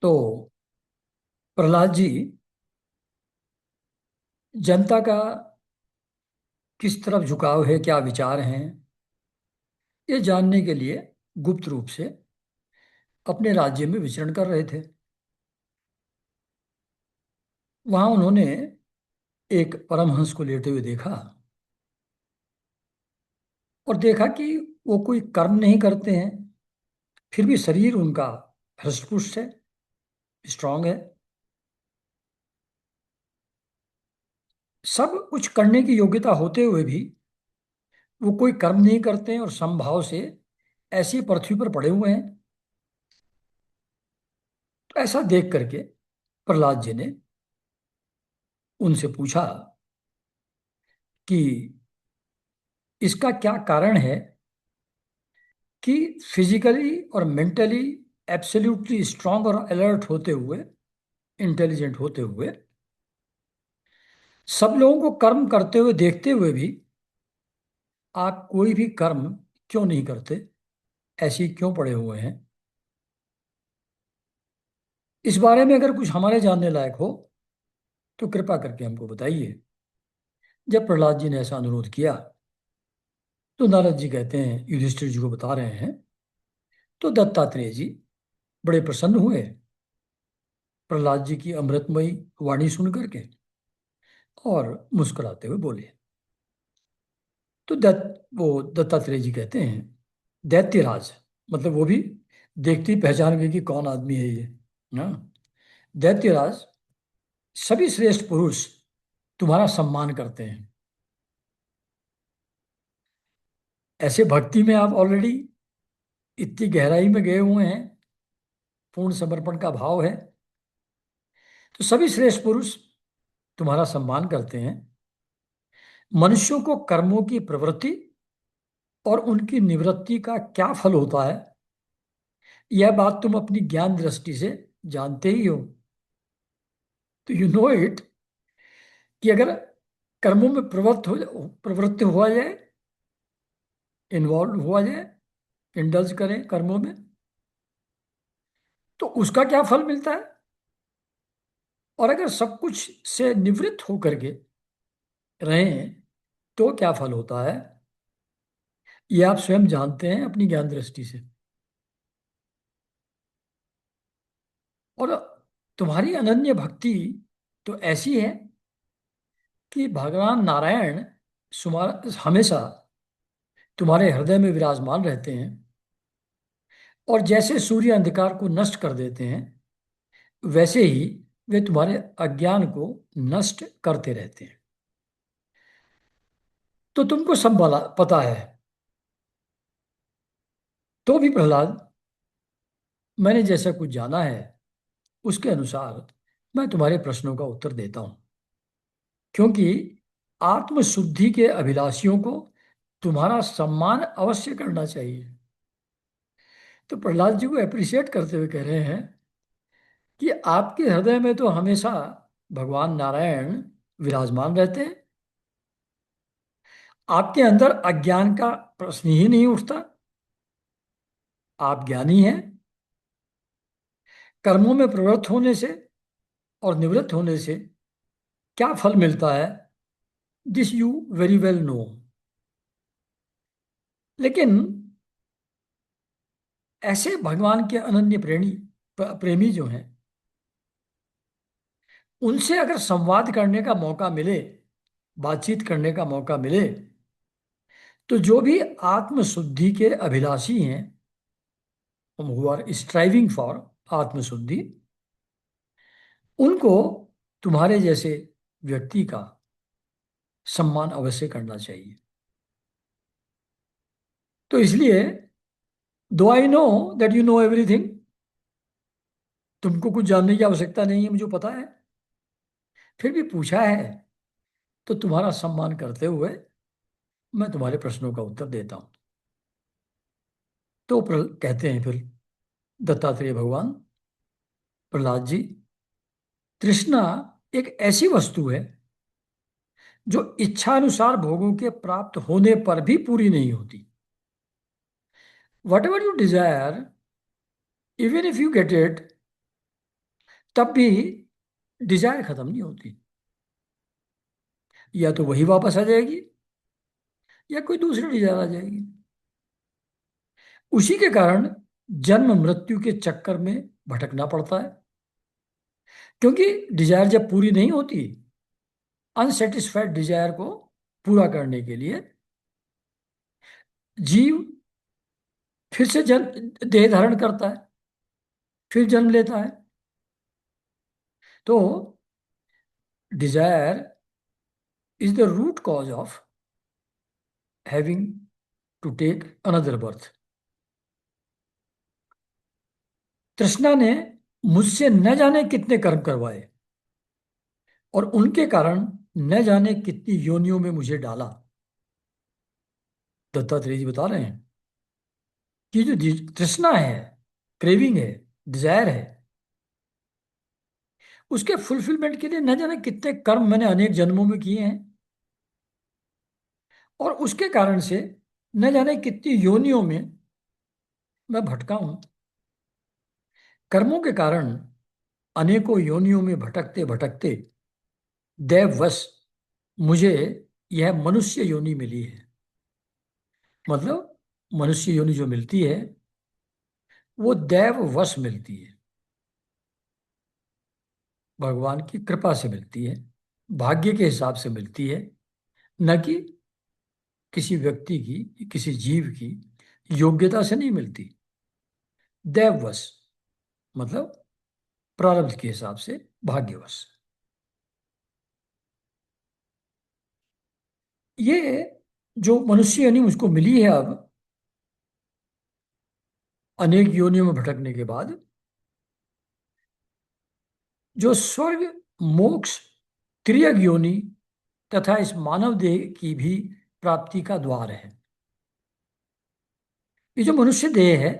तो प्रहलाद जी जनता का किस तरफ झुकाव है, क्या विचार हैं, ये जानने के लिए गुप्त रूप से अपने राज्य में विचरण कर रहे थे। वहां उन्होंने एक परमहंस को लेटे हुए देखा और देखा कि वो कोई कर्म नहीं करते हैं, फिर भी शरीर उनका हृष्टपुष्ट है, स्ट्रांग है। सब कुछ करने की योग्यता होते हुए भी वो कोई कर्म नहीं करते हैं और समभाव से ऐसी पृथ्वी पर पड़े हुए हैं। तो ऐसा देख करके प्रहलाद जी ने उनसे पूछा कि इसका क्या कारण है कि फिजिकली और मेंटली एब्सोल्युटली स्ट्रांग और अलर्ट होते हुए, इंटेलिजेंट होते हुए, सब लोगों को कर्म करते हुए देखते हुए भी आप कोई भी कर्म क्यों नहीं करते, ऐसे ही क्यों पड़े हुए हैं? इस बारे में अगर कुछ हमारे जानने लायक हो तो कृपा करके हमको बताइए। जब प्रहलाद जी ने ऐसा अनुरोध किया तो नारद जी कहते हैं, युधिष्ठिर जी को बता रहे हैं, तो दत्तात्रेय जी बड़े प्रसन्न हुए प्रहलाद जी की अमृतमयी वाणी सुन करके और मुस्कुराते हुए बोले। तो वो दत्तात्रेय जी कहते हैं, दैत्यराज, मतलब वो भी देखते ही पहचान गए कि कौन आदमी है ये ना। दैत्यराज, सभी श्रेष्ठ पुरुष तुम्हारा सम्मान करते हैं। ऐसे भक्ति में आप ऑलरेडी इतनी गहराई में गए हुए हैं, पूर्ण समर्पण का भाव है, तो सभी श्रेष्ठ पुरुष तुम्हारा सम्मान करते हैं। मनुष्यों को कर्मों की प्रवृत्ति और उनकी निवृत्ति का क्या फल होता है, यह बात तुम अपनी ज्ञान दृष्टि से जानते ही हो। तो यू नो इट कि अगर कर्मों में प्रवृत्त हुआ जाए, इन्वॉल्व हुआ जाए, इंडल्ज करें कर्मों में, तो उसका क्या फल मिलता है। और अगर सब कुछ से निवृत्त होकर के रहें तो क्या फल होता है, ये आप स्वयं जानते हैं अपनी ज्ञान दृष्टि से। और तुम्हारी अनन्य भक्ति तो ऐसी है कि भगवान नारायण हमेशा तुम्हारे हृदय में विराजमान रहते हैं, और जैसे सूर्य अंधकार को नष्ट कर देते हैं वैसे ही वे तुम्हारे अज्ञान को नष्ट करते रहते हैं। तो तुमको सब पता है। तो भी प्रहलाद, मैंने जैसा कुछ जाना है उसके अनुसार मैं तुम्हारे प्रश्नों का उत्तर देता हूं, क्योंकि आत्मशुद्धि के अभिलाषियों को तुम्हारा सम्मान अवश्य करना चाहिए। तो प्रहलाद जी को अप्रिशिएट करते हुए कह रहे हैं कि आपके हृदय में तो हमेशा भगवान नारायण विराजमान रहते हैं, आपके अंदर अज्ञान का प्रश्न ही नहीं उठता, आप ज्ञानी हैं। कर्मों में प्रवृत्त होने से और निवृत्त होने से क्या फल मिलता है, this you very well know. लेकिन ऐसे भगवान के अनन्य प्रेमी जो हैं, उनसे अगर संवाद करने का मौका मिले, बातचीत करने का मौका मिले, तो जो भी आत्मशुद्धि के अभिलाषी हैं, हु आर स्ट्राइविंग फॉर आत्मशुद्धि, उनको तुम्हारे जैसे व्यक्ति का सम्मान अवश्य करना चाहिए। तो इसलिए, दो I know that you know everything, तुमको कुछ जानने की आवश्यकता नहीं है, मुझे पता है, फिर भी पूछा है तो तुम्हारा सम्मान करते हुए मैं तुम्हारे प्रश्नों का उत्तर देता हूं। तो कहते हैं फिर दत्तात्रेय भगवान, प्रहलाद जी, तृष्णा एक ऐसी वस्तु है जो इच्छानुसार भोगों के प्राप्त होने पर भी पूरी नहीं होती। What ever you desire, even if you get it, तब भी डिजायर खत्म नहीं होती। या तो वही वापस आ जाएगी या कोई दूसरी डिजायर आ जाएगी। उसी के कारण जन्म मृत्यु के चक्कर में भटकना पड़ता है। क्योंकि डिजायर जब पूरी नहीं होती, अनसेटिस्फाइड डिजायर को पूरा करने के लिए जीव फिर से जन्म देह धारण करता है, फिर जन्म लेता है। तो desire is the root cause of having to take another birth. तृष्णा ने मुझसे न जाने कितने कर्म करवाए और उनके कारण न जाने कितनी योनियों में मुझे डाला। दत्तात्रेय जी बता रहे हैं कि जो तृष्णा है, क्रेविंग है, डिजायर है, उसके फुलफिलमेंट के लिए न जाने कितने कर्म मैंने अनेक जन्मों में किए हैं, और उसके कारण से न जाने कितनी योनियों में मैं भटका हूं। कर्मों के कारण अनेकों योनियों में भटकते भटकते दैववश मुझे यह मनुष्य योनि मिली है। मतलब मनुष्य योनि जो मिलती है वो दैववश मिलती है, भगवान की कृपा से मिलती है, भाग्य के हिसाब से मिलती है, न कि किसी व्यक्ति की, किसी जीव की योग्यता से नहीं मिलती। दैववश मतलब प्रारब्ध के हिसाब से, भाग्यवश। ये जो मनुष्य योनि मुझको मिली है अब, अनेक योनियों में भटकने के बाद, जो स्वर्ग, मोक्ष, त्रियग योनि तथा इस मानव देह की भी प्राप्ति का द्वार है। ये जो मनुष्य देह है,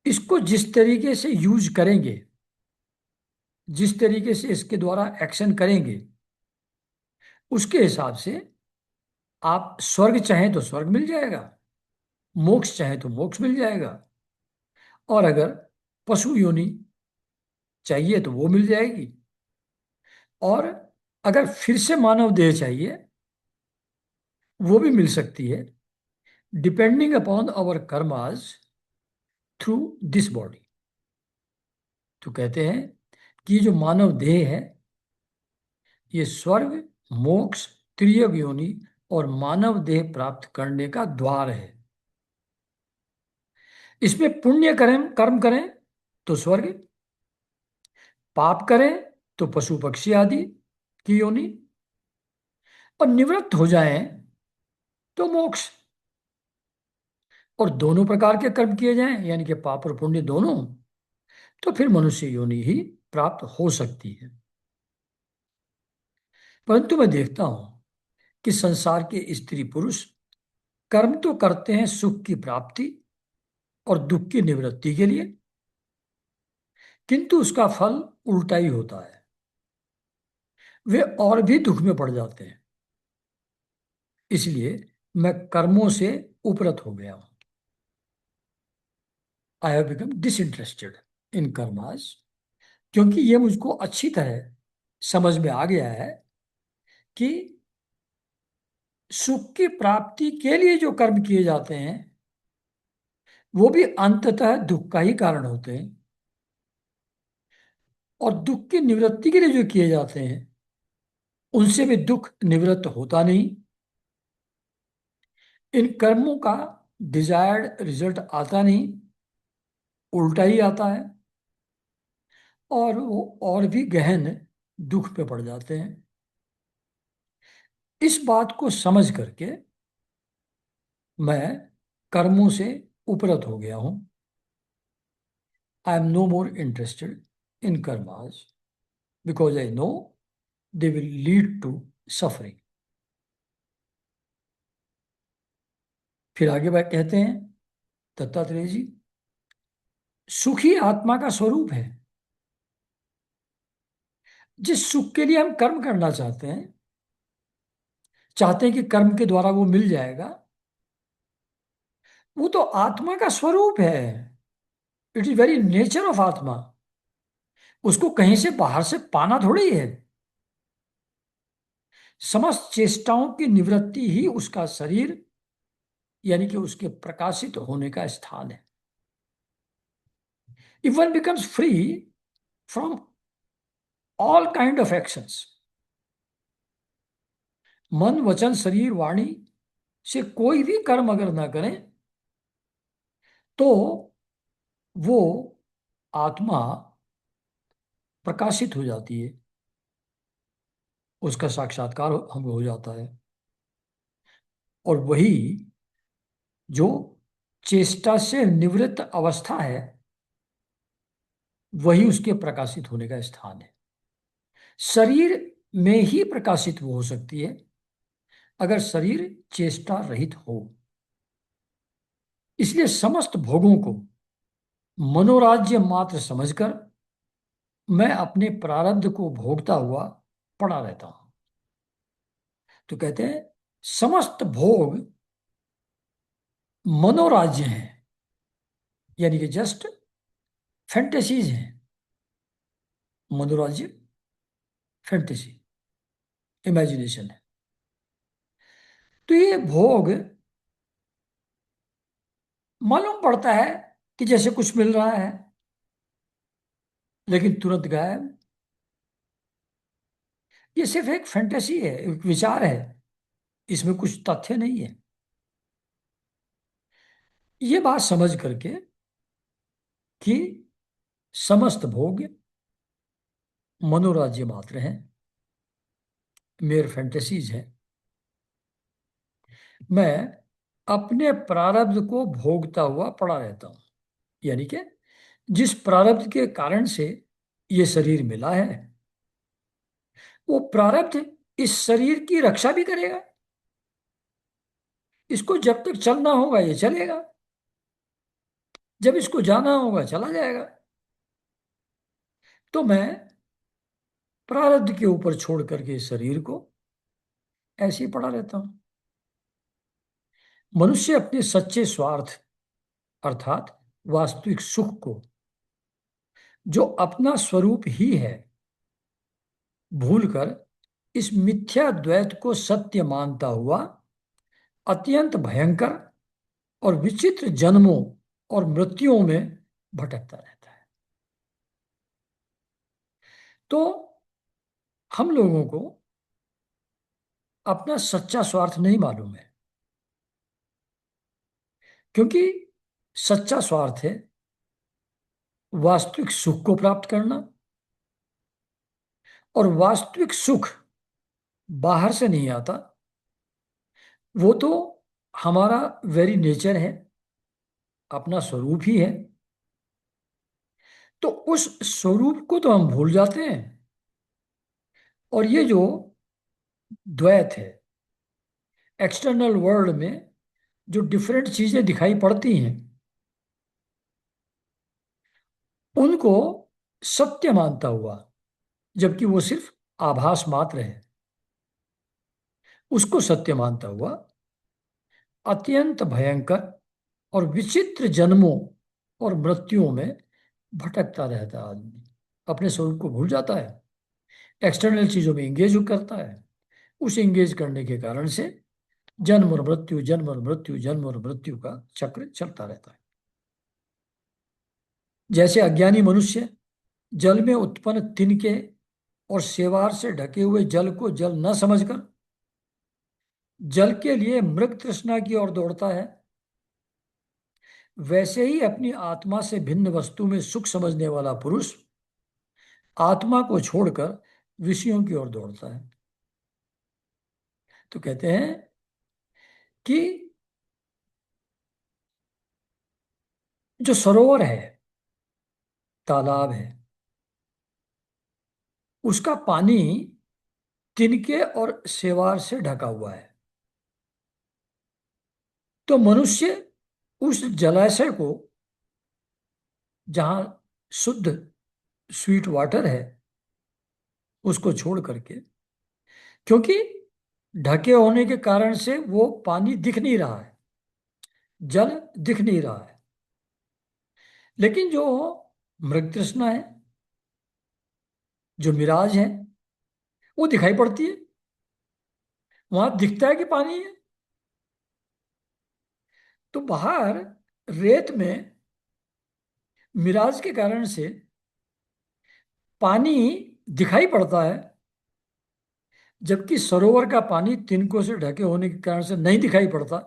इसको जिस तरीके से यूज करेंगे, जिस तरीके से इसके द्वारा एक्शन करेंगे, उसके हिसाब से आप स्वर्ग चाहें तो स्वर्ग मिल जाएगा, मोक्ष चाहें तो मोक्ष मिल जाएगा, और अगर पशु योनि चाहिए तो वो मिल जाएगी, और अगर फिर से मानव देह चाहिए वो भी मिल सकती है, depending upon our karmas through this body. तो कहते हैं कि जो मानव देह है ये स्वर्ग, मोक्ष, त्रियग योनि और मानव देह प्राप्त करने का द्वार है। इसमें पुण्य करें, कर्म करें तो स्वर्ग, पाप करें तो पशु पक्षी आदि की योनि, और निवृत्त हो जाएं तो मोक्ष। और दोनों प्रकार के कर्म किए जाएं, यानी कि पाप और पुण्य दोनों, तो फिर मनुष्य योनि ही प्राप्त हो सकती है। परंतु मैं देखता हूं कि संसार के स्त्री पुरुष कर्म तो करते हैं सुख की प्राप्ति और दुख की निवृत्ति के लिए, किंतु उसका फल उल्टा ही होता है। वे और भी दुख में पड़ जाते हैं। इसलिए मैं कर्मों से उपरत हो गया हूं। I have become disinterested in karmas. क्योंकि यह मुझको अच्छी तरह समझ में आ गया है कि सुख की प्राप्ति के लिए जो कर्म किए जाते हैं वो भी अंततः दुख का ही कारण होते हैं, और दुख की निवृत्ति के लिए जो किए जाते हैं उनसे भी दुख निवृत्त होता नहीं। इन कर्मों का डिजायर्ड रिजल्ट आता नहीं, उल्टा ही आता है, और वो और भी गहन दुख पे पड़ जाते हैं। इस बात को समझ करके मैं कर्मों से उपरत हो गया हूं। I am no more interested in karmas because I know they will lead to suffering. फिर आगे बात कहते हैं दत्तात्रेय जी, सुखी आत्मा का स्वरूप है। जिस सुख के लिए हम कर्म करना चाहते हैं, चाहते हैं कि कर्म के द्वारा वो मिल जाएगा, वो तो आत्मा का स्वरूप है। It is very nature of आत्मा। उसको कहीं से बाहर से पाना थोड़ी है। समस्त चेष्टाओं की निवृत्ति ही उसका शरीर, यानी कि उसके प्रकाशित होने का स्थान है। If one becomes free from all kind of actions, मन वचन शरीर वाणी से कोई भी कर्म अगर ना करें, तो वो आत्मा प्रकाशित हो जाती है, उसका साक्षात्कार हम हो जाता है। और वही जो चेष्टा से निवृत्त अवस्था है, वही उसके प्रकाशित होने का स्थान है। शरीर में ही प्रकाशित वो हो सकती है अगर शरीर चेष्टा रहित हो। इसलिए समस्त भोगों को मनोराज्य मात्र समझकर मैं अपने प्रारब्ध को भोगता हुआ पड़ा रहता हूं। तो कहते हैं समस्त भोग मनोराज्य हैं, यानी कि जस्ट फैंटेसीज हैं। मनोराज्य फैंटेसी, इमेजिनेशन है। तो ये भोग मालूम पड़ता है कि जैसे कुछ मिल रहा है, लेकिन तुरंत गायब। ये सिर्फ एक फैंटेसी है, एक विचार है, इसमें कुछ तथ्य नहीं है। ये बात समझ करके कि समस्त भोग मनोराज्य मात्र हैं, मेयर फैंटेसीज हैं, मैं अपने प्रारब्ध को भोगता हुआ पड़ा रहता हूं। यानी कि जिस प्रारब्ध के कारण से ये शरीर मिला है, वो प्रारब्ध इस शरीर की रक्षा भी करेगा। इसको जब तक चलना होगा ये चलेगा, जब इसको जाना होगा चला जाएगा। तो मैं प्रारब्ध के ऊपर छोड़ करके इस शरीर को ऐसे ही पड़ा रहता हूं। मनुष्य अपने सच्चे स्वार्थ अर्थात वास्तविक सुख को, जो अपना स्वरूप ही है, भूलकर इस मिथ्या द्वैत को सत्य मानता हुआ अत्यंत भयंकर और विचित्र जन्मों और मृत्युओं में भटकता रहता है। तो हम लोगों को अपना सच्चा स्वार्थ नहीं मालूम है, क्योंकि सच्चा स्वार्थ है वास्तविक सुख को प्राप्त करना, और वास्तविक सुख बाहर से नहीं आता, वो तो हमारा वेरी नेचर है, अपना स्वरूप ही है। तो उस स्वरूप को तो हम भूल जाते हैं, और ये जो द्वैत है, एक्सटर्नल वर्ल्ड में जो डिफरेंट चीजें दिखाई पड़ती हैं, उनको सत्य मानता हुआ, जबकि वो सिर्फ आभास मात्र है, उसको सत्य मानता हुआ अत्यंत भयंकर और विचित्र जन्मों और मृत्युओं में भटकता रहता है। आदमी अपने स्वरूप को भूल जाता है, एक्सटर्नल चीजों में इंगेज करता है। उस इंगेज करने के कारण से जन्म और मृत्यु, जन्म और मृत्यु, जन्म और मृत्यु का चक्र चलता रहता है। जैसे अज्ञानी मनुष्य जल में उत्पन्न तिनके और शेवार से ढके हुए जल को जल न समझकर जल के लिए मृग तृष्णा की ओर दौड़ता है, वैसे ही अपनी आत्मा से भिन्न वस्तु में सुख समझने वाला पुरुष आत्मा को छोड़कर विषयों की ओर दौड़ता है। तो कहते हैं कि जो सरोवर है, तालाब है, उसका पानी तिनके और शेवार से ढका हुआ है। तो मनुष्य उस जलाशय को, जहां शुद्ध स्वीट वाटर है, उसको छोड़ करके, क्योंकि ढके होने के कारण से वो पानी दिख नहीं रहा है, जल दिख नहीं रहा है, लेकिन जो मृग तृष्णा है, जो मिराज है वो दिखाई पड़ती है, वहां दिखता है कि पानी है। तो बाहर रेत में मिराज के कारण से पानी दिखाई पड़ता है, जबकि सरोवर का पानी तिनकों से ढके होने के कारण से नहीं दिखाई पड़ता।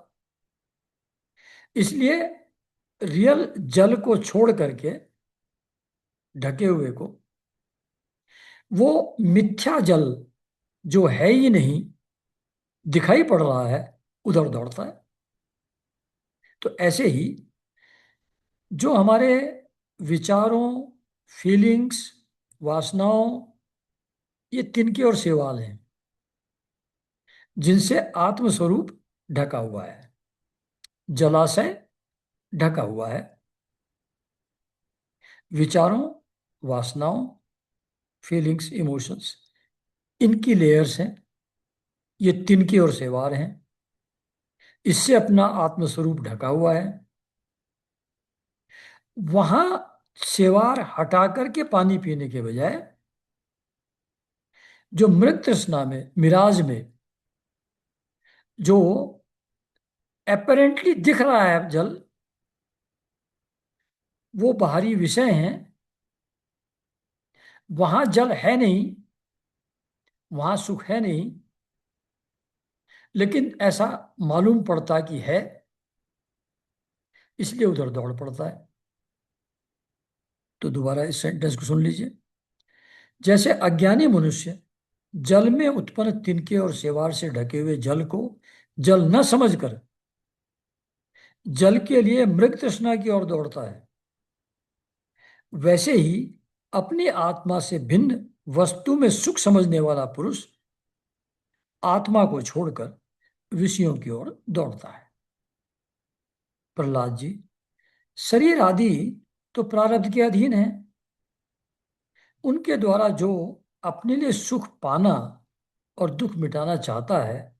इसलिए रियल जल को छोड़ करके, ढके हुए को, वो मिथ्या जल जो है ही नहीं, दिखाई पड़ रहा है, उधर दौड़ता है। तो ऐसे ही जो हमारे विचारों, फीलिंग्स, वासनाओं, ये तिनके और शैवाल हैं जिनसे आत्मस्वरूप ढका हुआ है, जलाशय ढका हुआ है। विचारों, वासनाओं, फीलिंग्स, इमोशंस, इनकी लेयर्स हैं, ये तिनके और शैवाल हैं। इससे अपना आत्मस्वरूप ढका हुआ है। वहां शैवाल हटा करके पानी पीने के बजाय जो मृत तृष्णा में, मिराज में, जो एपरेंटली दिख रहा है जल, वो बाहरी विषय हैं, वहां जल है नहीं, वहां सुख है नहीं, लेकिन ऐसा मालूम पड़ता कि है, इसलिए उधर दौड़ पड़ता है। तो दोबारा इस सेंटेंस को सुन लीजिए। जैसे अज्ञानी मनुष्य जल में उत्पन्न तिनके और शैवाल से ढके हुए जल को जल न समझकर जल के लिए मृग तृष्णा की ओर दौड़ता है, वैसे ही अपनी आत्मा से भिन्न वस्तु में सुख समझने वाला पुरुष आत्मा को छोड़कर विषयों की ओर दौड़ता है। प्रहलाद जी, शरीर आदि तो प्रारब्ध के अधीन है। उनके द्वारा जो अपने लिए सुख पाना और दुख मिटाना चाहता है,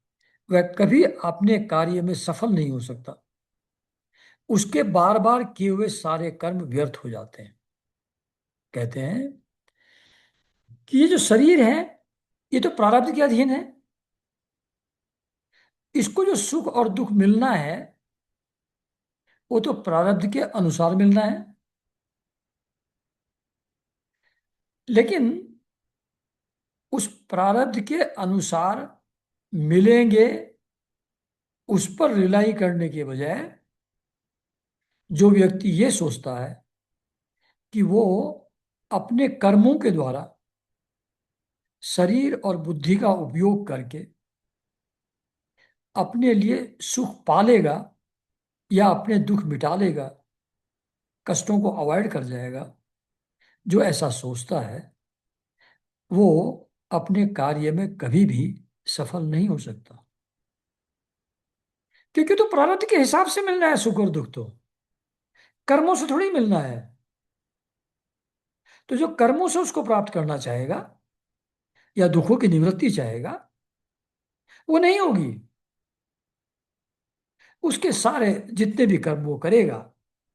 वह कभी अपने कार्य में सफल नहीं हो सकता। उसके बार बार किए हुए सारे कर्म व्यर्थ हो जाते हैं। कहते हैं कि ये जो शरीर है, ये तो प्रारब्ध के अधीन है। इसको जो सुख और दुख मिलना है, वो तो प्रारब्ध के अनुसार मिलना है। लेकिन उस प्रारब्ध के अनुसार मिलेंगे, उस पर रिलाई करने के बजाय जो व्यक्ति ये सोचता है कि वो अपने कर्मों के द्वारा शरीर और बुद्धि का उपयोग करके अपने लिए सुख पालेगा या अपने दुख मिटा लेगा, कष्टों को अवॉइड कर जाएगा, जो ऐसा सोचता है वो अपने कार्य में कभी भी सफल नहीं हो सकता। क्योंकि तो प्रारब्ध के हिसाब से मिलना है सुख और दुख, तो कर्मों से थोड़ी मिलना है। तो जो कर्मों से उसको प्राप्त करना चाहेगा या दुखों की निवृत्ति चाहेगा, वो नहीं होगी। उसके सारे जितने भी कर्म वो करेगा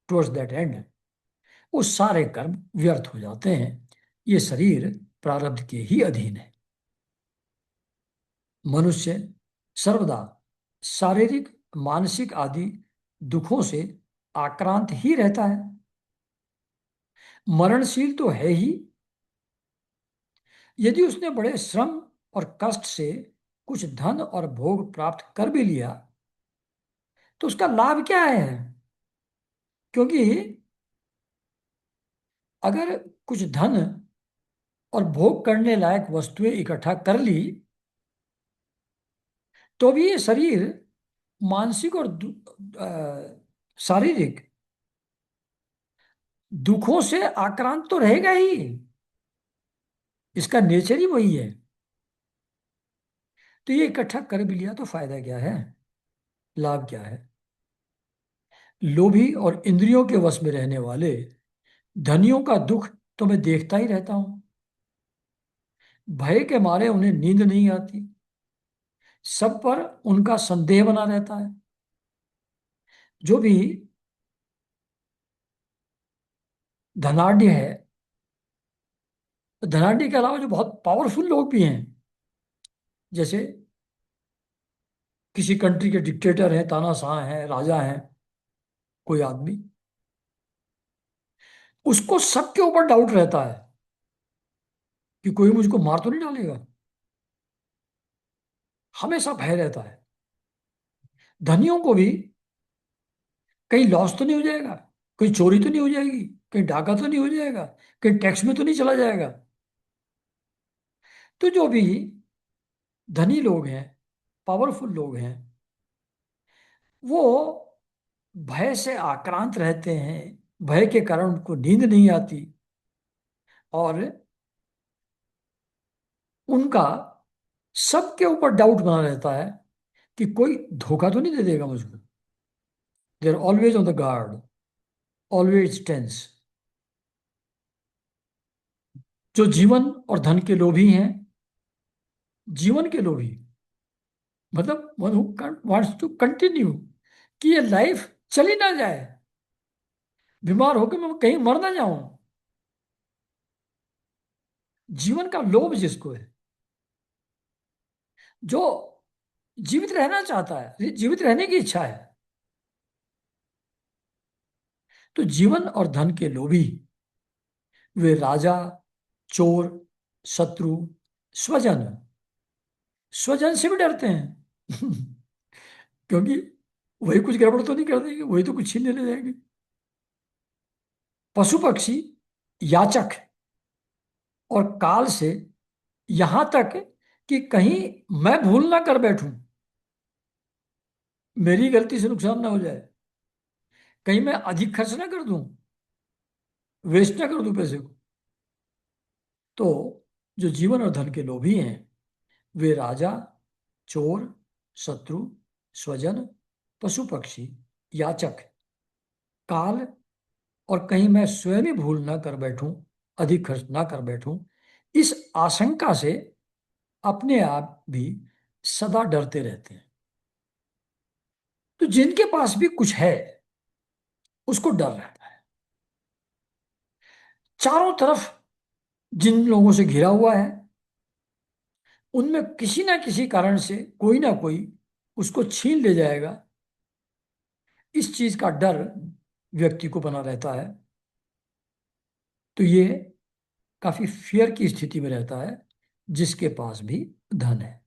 टुवर्ड्स दैट एंड, वो सारे कर्म व्यर्थ हो जाते हैं। ये शरीर प्रारब्ध के ही अधीन है। मनुष्य सर्वदा शारीरिक, मानसिक आदि दुखों से आक्रांत ही रहता है। मरणशील तो है ही। यदि उसने बड़े श्रम और कष्ट से कुछ धन और भोग प्राप्त कर भी लिया, तो उसका लाभ क्या है? क्योंकि अगर कुछ धन और भोग करने लायक वस्तुएं इकट्ठा कर ली, तो भी ये शरीर मानसिक और शारीरिक दुखों से आक्रांत तो रहेगा ही। इसका नेचर ही वही है। तो ये इकट्ठा कर भी लिया तो फायदा क्या है, लाभ क्या है? लोभी और इंद्रियों के वश में रहने वाले धनियों का दुख तो मैं देखता ही रहता हूं। भय के मारे उन्हें नींद नहीं आती, सब पर उनका संदेह बना रहता है। जो भी धनाढ़ है, धनाढ़ी के अलावा जो बहुत पावरफुल लोग भी हैं, जैसे किसी कंट्री के डिक्टेटर हैं, तानाशाह हैं, राजा हैं, कोई आदमी, उसको सबके ऊपर डाउट रहता है कि कोई मुझको मार तो नहीं डालेगा। हमेशा भय रहता है। धनियों को भी कहीं लॉस तो नहीं हो जाएगा, कहीं चोरी तो नहीं हो जाएगी, कहीं डाका तो नहीं हो जाएगा, कहीं टैक्स में तो नहीं चला जाएगा। तो जो भी धनी लोग हैं, पावरफुल लोग हैं, वो भय से आक्रांत रहते हैं। भय के कारण उनको नींद नहीं आती, और उनका सबके ऊपर डाउट बना रहता है कि कोई धोखा तो नहीं दे देगा मुझको। They are always on the guard, always tense. जो जीवन और धन के लोभी हैं, जीवन के लोभी, मतलब one who wants to continue, कि ये लाइफ चली ना जाए, बीमार होकर मैं कहीं मर ना जाऊं। जीवन का लोभ जिसको है, जो जीवित रहना चाहता है, जीवित रहने की इच्छा है। तो जीवन और धन के लोभी, वे राजा, चोर, शत्रु, स्वजन, स्वजन से भी डरते हैं क्योंकि वही कुछ गड़बड़ तो नहीं कर देंगे, वही तो कुछ छीनने ले जाएंगे। पशु पक्षी, याचक, और काल से, यहां तक कि कहीं मैं भूल ना कर बैठूं, मेरी गलती से नुकसान ना हो जाए, कहीं मैं अधिक खर्च ना कर दूं, वेस्ट ना कर दूं पैसे को। तो जो जीवन और धन के लोभी हैं, वे राजा, चोर, शत्रु, स्वजन, पशु पक्षी, याचक, काल, और कहीं मैं स्वयं ही भूल ना कर बैठूं, अधिक खर्च ना कर बैठूं, इस आशंका से अपने आप भी सदा डरते रहते हैं। तो जिनके पास भी कुछ है, उसको डर रहता है। चारों तरफ जिन लोगों से घिरा हुआ है, उनमें किसी ना किसी कारण से कोई ना कोई उसको छीन ले जाएगा, इस चीज का डर व्यक्ति को बना रहता है। तो ये काफी फियर की स्थिति में रहता है, जिसके पास भी धन है।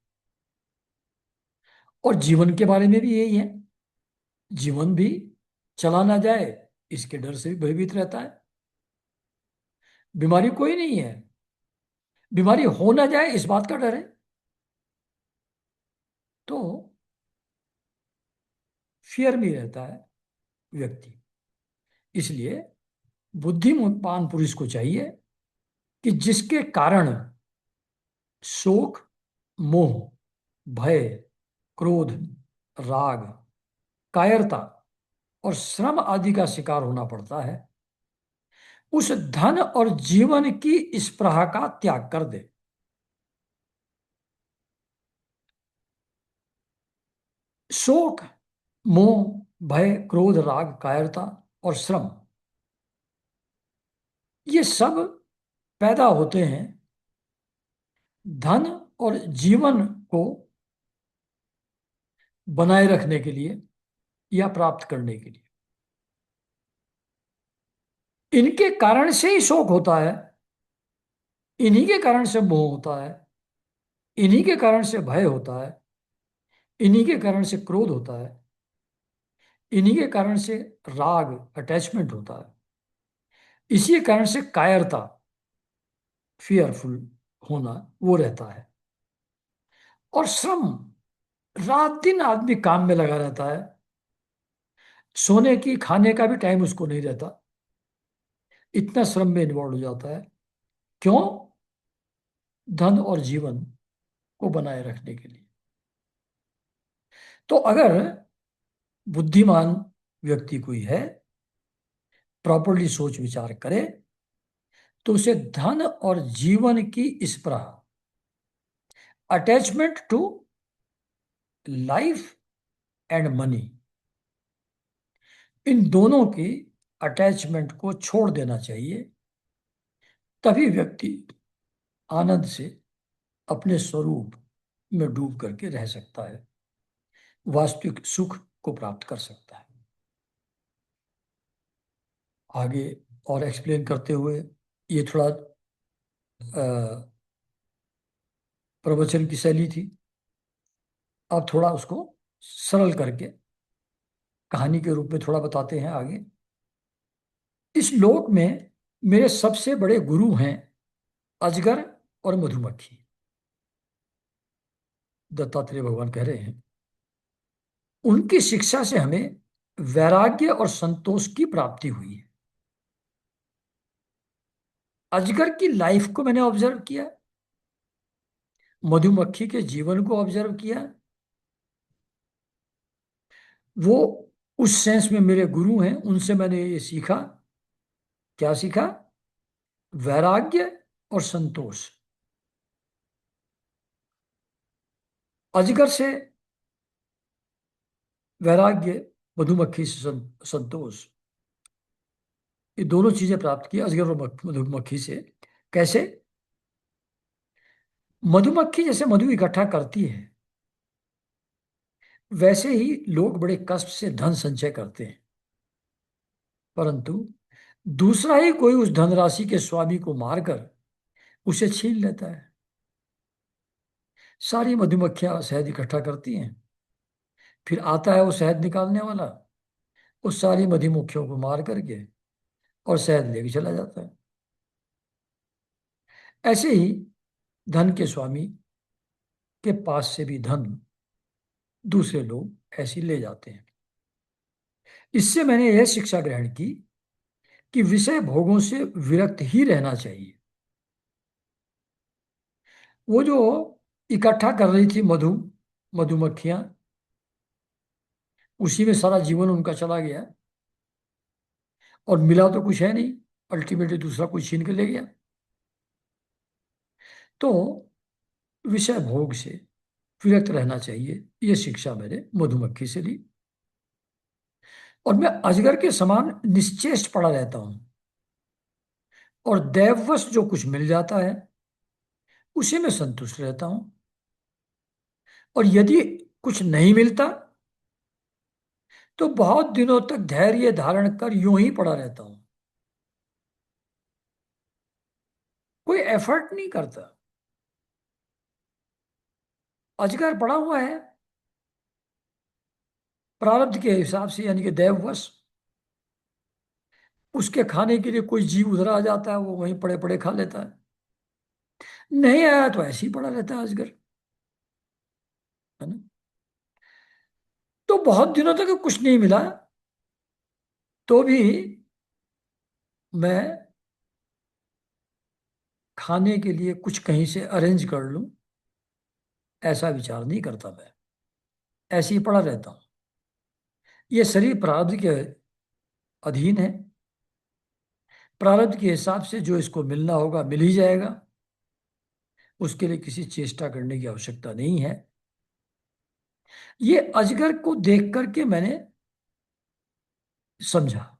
और जीवन के बारे में भी यही है। जीवन भी चला ना जाए, इसके डर से भी भयभीत रहता है। बीमारी कोई नहीं है, बीमारी हो ना जाए इस बात का डर है। तो फियर में रहता है व्यक्ति। इसलिए बुद्धिमान पुरुष को चाहिए कि जिसके कारण शोक, मोह, भय, क्रोध, राग, कायरता और श्रम आदि का शिकार होना पड़ता है, उस धन और जीवन की स्पृहा का त्याग कर दे। शोक, मोह, भय, क्रोध, राग, कायरता और श्रम, ये सब पैदा होते हैं धन और जीवन को बनाए रखने के लिए या प्राप्त करने के लिए। इनके कारण से ही शोक होता है, इन्हीं के कारण से मोह होता है, इन्हीं के कारण से भय होता है, इन्हीं के कारण से क्रोध होता है, इन्हीं के कारण से राग, अटैचमेंट होता है, इसी के कारण से कायरता, फियरफुल होना, वो रहता है। और श्रम, रात दिन आदमी काम में लगा रहता है, सोने की खाने का भी टाइम उसको नहीं रहता, इतना श्रम में इन्वॉल्व हो जाता है। क्यों? धन और जीवन को बनाए रखने के लिए। तो अगर बुद्धिमान व्यक्ति कोई है, प्रॉपरली सोच विचार करे, तो उसे धन और जीवन की स्पृहा, attachment to life and money, इन दोनों की अटैचमेंट को छोड़ देना चाहिए। तभी व्यक्ति आनंद से अपने स्वरूप में डूब करके रह सकता है, वास्तविक सुख को प्राप्त कर सकता है। आगे और एक्सप्लेन करते हुए, ये थोड़ा प्रवचन की शैली थी। अब थोड़ा उसको सरल करके कहानी के रूप में थोड़ा बताते हैं आगे। इस लोक में मेरे सबसे बड़े गुरु हैं अजगर और मधुमक्खी। दत्तात्रेय भगवान कह रहे हैं, उनकी शिक्षा से हमें वैराग्य और संतोष की प्राप्ति हुई है। अजगर की लाइफ को मैंने ऑब्जर्व किया, मधुमक्खी के जीवन को ऑब्जर्व किया। वो उस सेंस में मेरे गुरु हैं, उनसे मैंने ये सीखा। क्या सीखा? वैराग्य और संतोष। अजगर से वैराग्य, मधुमक्खी से संतोष, ये दोनों चीजें प्राप्त की अजगर और मधुमक्खी से। कैसे? मधुमक्खी जैसे मधु इकट्ठा करती है, वैसे ही लोग बड़े कष्ट से धन संचय करते हैं, परंतु दूसरा ही कोई उस धनराशि के स्वामी को मारकर उसे छीन लेता है। सारी मधुमक्खियां शहद इकट्ठा करती हैं, फिर आता है वो शहद निकालने वाला, उस सारी मधुमक्खियों को मार करके और शहद लेके चला जाता है। ऐसे ही धन के स्वामी के पास से भी धन दूसरे लोग ऐसे ही ले जाते हैं। इससे मैंने यह शिक्षा ग्रहण की कि विषय भोगों से विरक्त ही रहना चाहिए। वो जो इकट्ठा कर रही थी मधुमक्खियां, उसी में सारा जीवन उनका चला गया और मिला तो कुछ है नहीं, अल्टीमेटली दूसरा कोई छीन के ले गया। तो विषय भोग से विरक्त रहना चाहिए, ये शिक्षा मैंने मधुमक्खी से ली। और मैं अजगर के समान निश्चेष्ट पड़ा रहता हूं, और दैववश जो कुछ मिल जाता है उसी में संतुष्ट रहता हूं। और यदि कुछ नहीं मिलता तो बहुत दिनों तक धैर्य धारण कर यूं ही पड़ा रहता हूं, कोई एफर्ट नहीं करता। अजगर पड़ा हुआ है प्रारब्ध के हिसाब से, यानी कि दैववश। उसके खाने के लिए कोई जीव उधर आ जाता है, वो वहीं पड़े पड़े खा लेता है। नहीं आया तो ऐसे ही पड़ा रहता है अजगर, है ना। तो बहुत दिनों तक कुछ नहीं मिला तो भी मैं खाने के लिए कुछ कहीं से अरेंज कर लूं, ऐसा विचार नहीं करता। मैं ऐसे ही पड़ा रहता हूं। ये शरीर प्रारब्ध के अधीन है, प्रारब्ध के हिसाब से जो इसको मिलना होगा मिल ही जाएगा, उसके लिए किसी चेष्टा करने की आवश्यकता नहीं है। ये अजगर को देख करके मैंने समझा।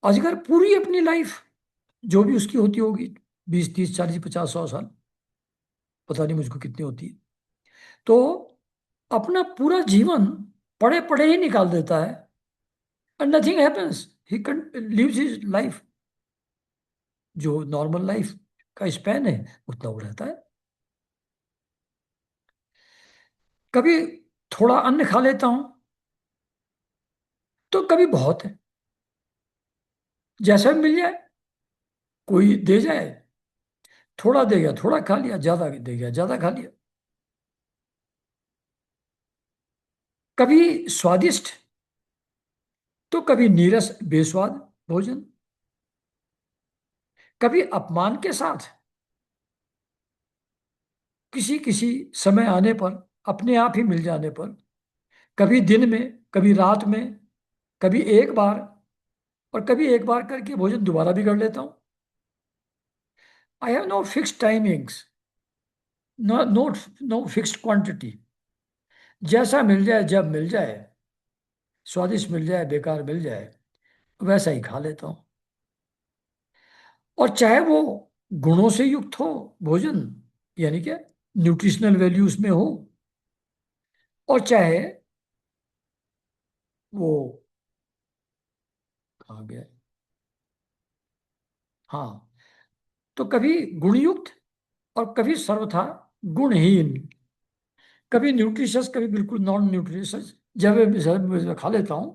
अजगर पूरी अपनी लाइफ, जो भी उसकी होती होगी, 20 30 40 50 100 साल, पता नहीं मुझको कितनी होती है, तो अपना पूरा जीवन पड़े पड़े ही निकाल देता है, and nothing happens, he lives his life. जो नॉर्मल लाइफ का स्पैन है उतना वो रहता है। कभी थोड़ा अन्न खा लेता हूं तो कभी बहुत है, जैसा भी मिल जाए, कोई दे जाए, थोड़ा दे गया थोड़ा खा लिया, ज्यादा दे गया ज्यादा खा लिया। कभी स्वादिष्ट तो कभी नीरस बेस्वाद भोजन, कभी अपमान के साथ, किसी किसी समय आने पर, अपने आप ही मिल जाने पर, कभी दिन में कभी रात में, कभी एक बार, और कभी एक बार करके भोजन दोबारा भी कर लेता हूँ। I have no fixed timings, no fixed quantity. जैसा मिल जाए, जब मिल जाए, स्वादिष्ट मिल जाए बेकार मिल जाए, वैसा ही खा लेता हूँ। और चाहे वो गुणों से युक्त हो भोजन, यानी क्या, न्यूट्रिशनल वैल्यू उसमें हो, और चाहे वो, कहाँ गया, हाँ, तो कभी गुणयुक्त और कभी सर्वथा गुणहीन, कभी न्यूट्रिशस कभी बिल्कुल नॉन न्यूट्रिशस, जब खा लेता हूं,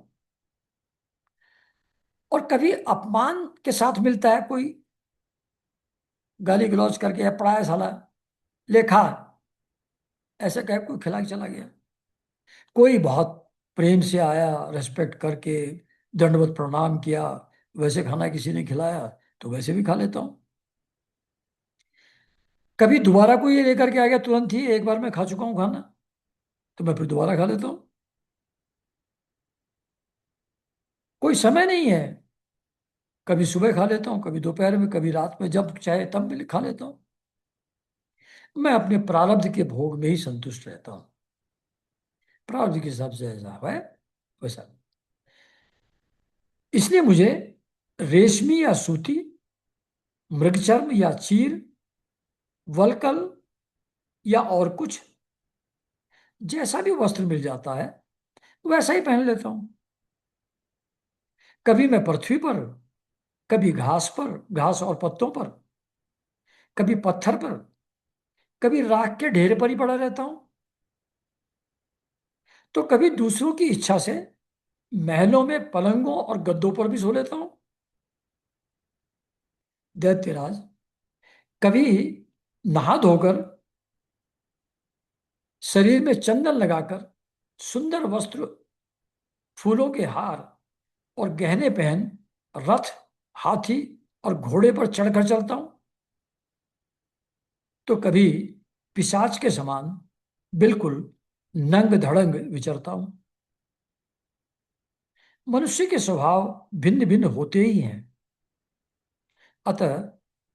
और कभी अपमान के साथ मिलता है कोई, गाली गलौज करके, या पड़ा है साला, ले खा, ऐसे कह कोई खिला के चला गया। कोई बहुत प्रेम से आया, रेस्पेक्ट करके दंडवत प्रणाम किया, वैसे खाना किसी ने खिलाया तो वैसे भी खा लेता हूँ। कभी दोबारा कोई ये लेकर के आ गया तुरंत ही, एक बार मैं खा चुका हूँ खाना, तो मैं फिर दोबारा खा लेता हूँ। कोई समय नहीं है, कभी सुबह खा लेता हूँ, कभी दोपहर में, कभी रात में, जब चाहे तब मैं खा लेता हूँ। मैं अपने प्रारब्ध के भोग में ही संतुष्ट रहता हूँ। प्रारब्ध के हिसाब से जैसा है वैसा। इसलिए मुझे रेशमी या सूती, मृगचर्म या चीर, वलकल या और कुछ, जैसा भी वस्त्र मिल जाता है वैसा ही पहन लेता हूँ। कभी मैं पृथ्वी पर, कभी घास पर, घास और पत्तों पर, कभी पत्थर पर, कभी राख के ढेर पर ही पड़ा रहता हूँ, तो कभी दूसरों की इच्छा से महलों में पलंगों और गद्दों पर भी सो लेता हूँ। दैत्यराज, कभी नहा धोकर, शरीर में चंदन लगाकर, सुंदर वस्त्र, फूलों के हार और गहने पहन, रथ, हाथी और घोड़े पर चढ़कर चलता हूं, तो कभी पिशाच के समान बिल्कुल नंग धड़ंग विचरता हूं। मनुष्य के स्वभाव भिन्न भिन्न होते ही हैं, अतः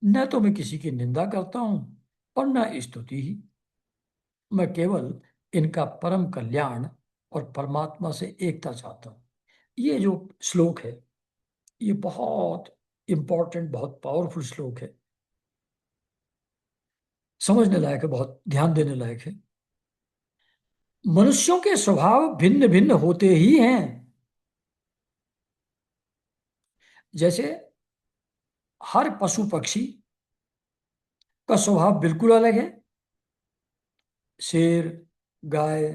न तो मैं किसी की निंदा करता हूं और न स्तुति ही। मैं केवल इनका परम कल्याण और परमात्मा से एकता चाहता हूं। ये जो श्लोक है, ये बहुत इंपॉर्टेंट, बहुत पावरफुल श्लोक है, समझने लायक है, बहुत ध्यान देने लायक है। मनुष्यों के स्वभाव भिन्न भिन्न होते ही हैं। जैसे हर पशु पक्षी का स्वभाव बिल्कुल अलग है। शेर, गाय,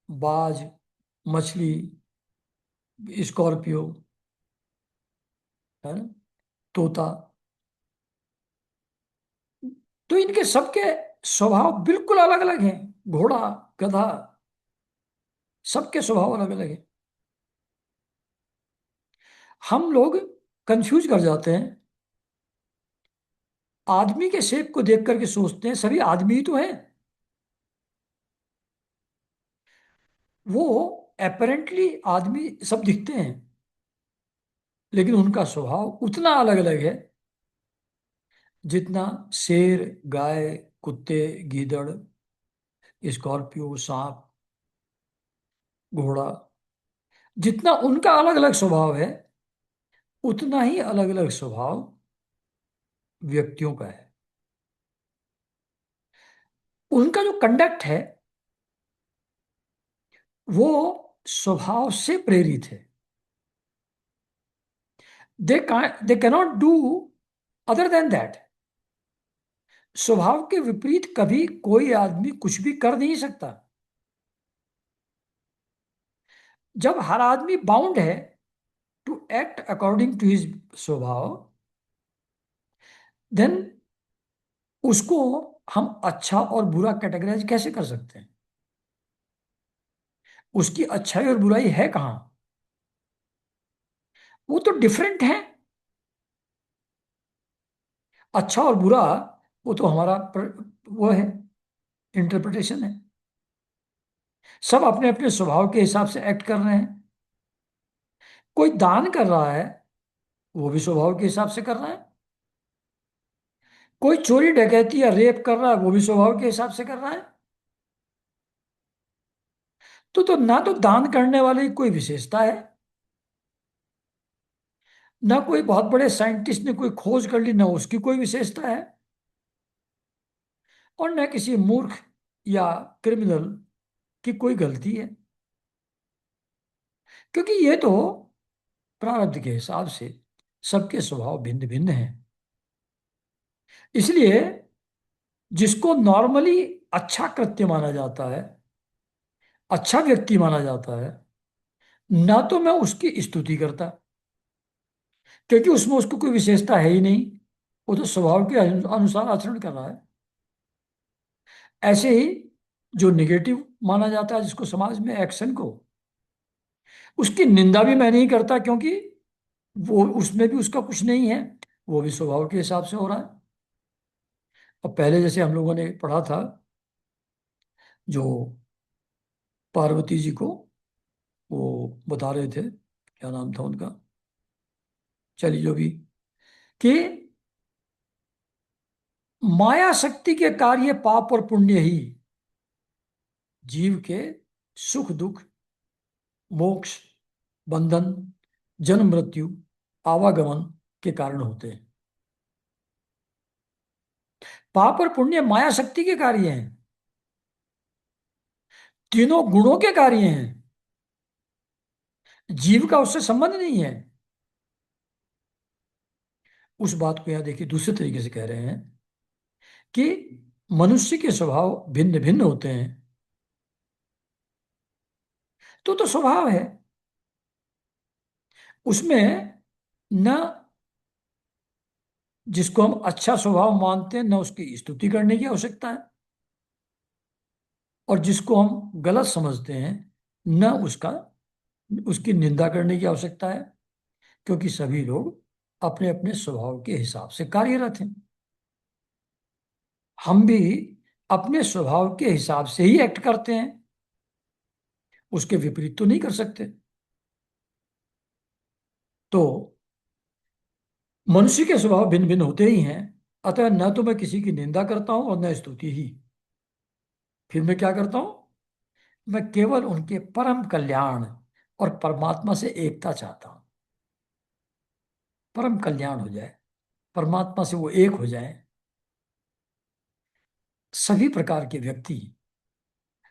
बाज, मछली, स्कॉर्पियो, है ना, तोता, तो इनके सबके स्वभाव बिल्कुल अलग अलग हैं। घोड़ा, गधा, सबके स्वभाव अलग अलग हैं। हम लोग कंफ्यूज कर जाते हैं, आदमी के शेप को देख करके सोचते हैं सभी आदमी ही तो हैं। वो अपेरेंटली आदमी सब दिखते हैं, लेकिन उनका स्वभाव उतना अलग अलग है जितना शेर, गाय, कुत्ते, गीदड़, स्कॉर्पियो, सांप, घोड़ा, जितना उनका अलग अलग स्वभाव है, उतना ही अलग अलग स्वभाव व्यक्तियों का है। उनका जो कंडक्ट है वो स्वभाव से प्रेरित है। They cannot do other than that. स्वभाव के विपरीत कभी कोई आदमी कुछ भी कर नहीं सकता। जब हर आदमी बाउंड है to act according to his स्वभाव, देन उसको हम अच्छा और बुरा कैटेगराइज कैसे कर सकते हैं? उसकी अच्छाई और बुराई है कहाँ? वो तो डिफरेंट है। अच्छा और बुरा वो तो हमारा वो है, इंटरप्रिटेशन है। सब अपने अपने स्वभाव के हिसाब से एक्ट कर रहे हैं। कोई दान कर रहा है, वो भी स्वभाव के हिसाब से कर रहा है। कोई चोरी डकैती या रेप कर रहा है, वो भी स्वभाव के हिसाब से कर रहा है। तो ना तो दान करने वाले की कोई विशेषता है, ना कोई बहुत बड़े साइंटिस्ट ने कोई खोज कर ली, ना उसकी कोई विशेषता है, और न किसी मूर्ख या क्रिमिनल की कोई गलती है। क्योंकि ये तो प्रारब्ध के हिसाब से सबके स्वभाव भिन्न भिन्न हैं। इसलिए जिसको नॉर्मली अच्छा कृत्य माना जाता है, अच्छा व्यक्ति माना जाता है, ना तो मैं उसकी स्तुति करता, क्योंकि उसमें उसको कोई विशेषता है ही नहीं, वो तो स्वभाव के अनुसार आचरण कर रहा है। ऐसे ही जो निगेटिव माना जाता है, जिसको समाज में एक्शन को, उसकी निंदा भी मैं नहीं करता, क्योंकि वो उसमें भी उसका कुछ नहीं है, वो भी स्वभाव के हिसाब से हो रहा है। अब पहले जैसे हम लोगों ने पढ़ा था, जो पार्वती जी को वो बता रहे थे, क्या नाम था उनका, चलिए जो भी, कि माया शक्ति के कार्य पाप और पुण्य ही जीव के सुख दुख, मोक्ष, बंधन, जन्म मृत्यु, आवागमन के कारण होते हैं। पाप और पुण्य माया शक्ति के कार्य हैं, तीनों गुणों के कार्य हैं, जीव का उससे संबंध नहीं है। उस बात को यहां देखिए दूसरे तरीके से कह रहे हैं कि मनुष्य के स्वभाव भिन्न भिन्न होते हैं, तो स्वभाव है, उसमें न जिसको हम अच्छा स्वभाव मानते हैं न उसकी स्तुति करने की आवश्यकता है, और जिसको हम गलत समझते हैं न उसकी निंदा करने की आवश्यकता है, क्योंकि सभी लोग अपने अपने स्वभाव के हिसाब से कार्यरत हैं। हम भी अपने स्वभाव के हिसाब से ही एक्ट करते हैं, उसके विपरीत तो नहीं कर सकते। तो मनुष्य के स्वभाव भिन्न भिन्न होते ही हैं, अतः न तो मैं किसी की निंदा करता हूं और न स्तुति ही। फिर मैं क्या करता हूं, मैं केवल उनके परम कल्याण और परमात्मा से एकता चाहता हूं, परम कल्याण हो जाए, परमात्मा से वो एक हो जाए। सभी प्रकार के व्यक्ति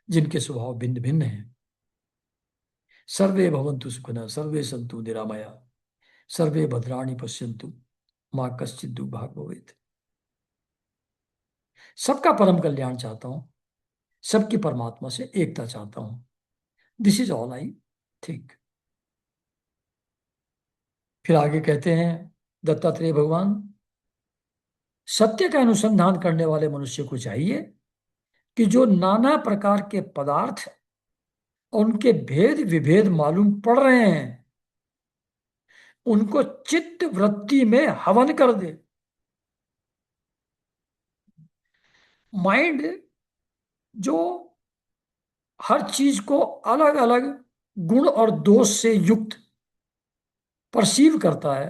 जिनके स्वभाव भिन्न भिन्न हैं, सर्वे भवन्तु सुखिनः सर्वे सन्तु निरामया सर्वे भद्राणि पश्यन्तु माँ कश्चित् दुर्भाग् भवेत्। सबका परम कल्याण चाहता हूं, सबकी परमात्मा से एकता चाहता हूं। This is all I think. फिर आगे कहते हैं दत्तात्रेय भगवान, सत्य का अनुसंधान करने वाले मनुष्य को चाहिए कि जो नाना प्रकार के पदार्थ और उनके भेद विभेद मालूम पड़ रहे हैं, उनको चित्त वृत्ति में हवन कर दे। माइंड जो हर चीज को अलग अलग गुण और दोष से युक्त परसीव करता है,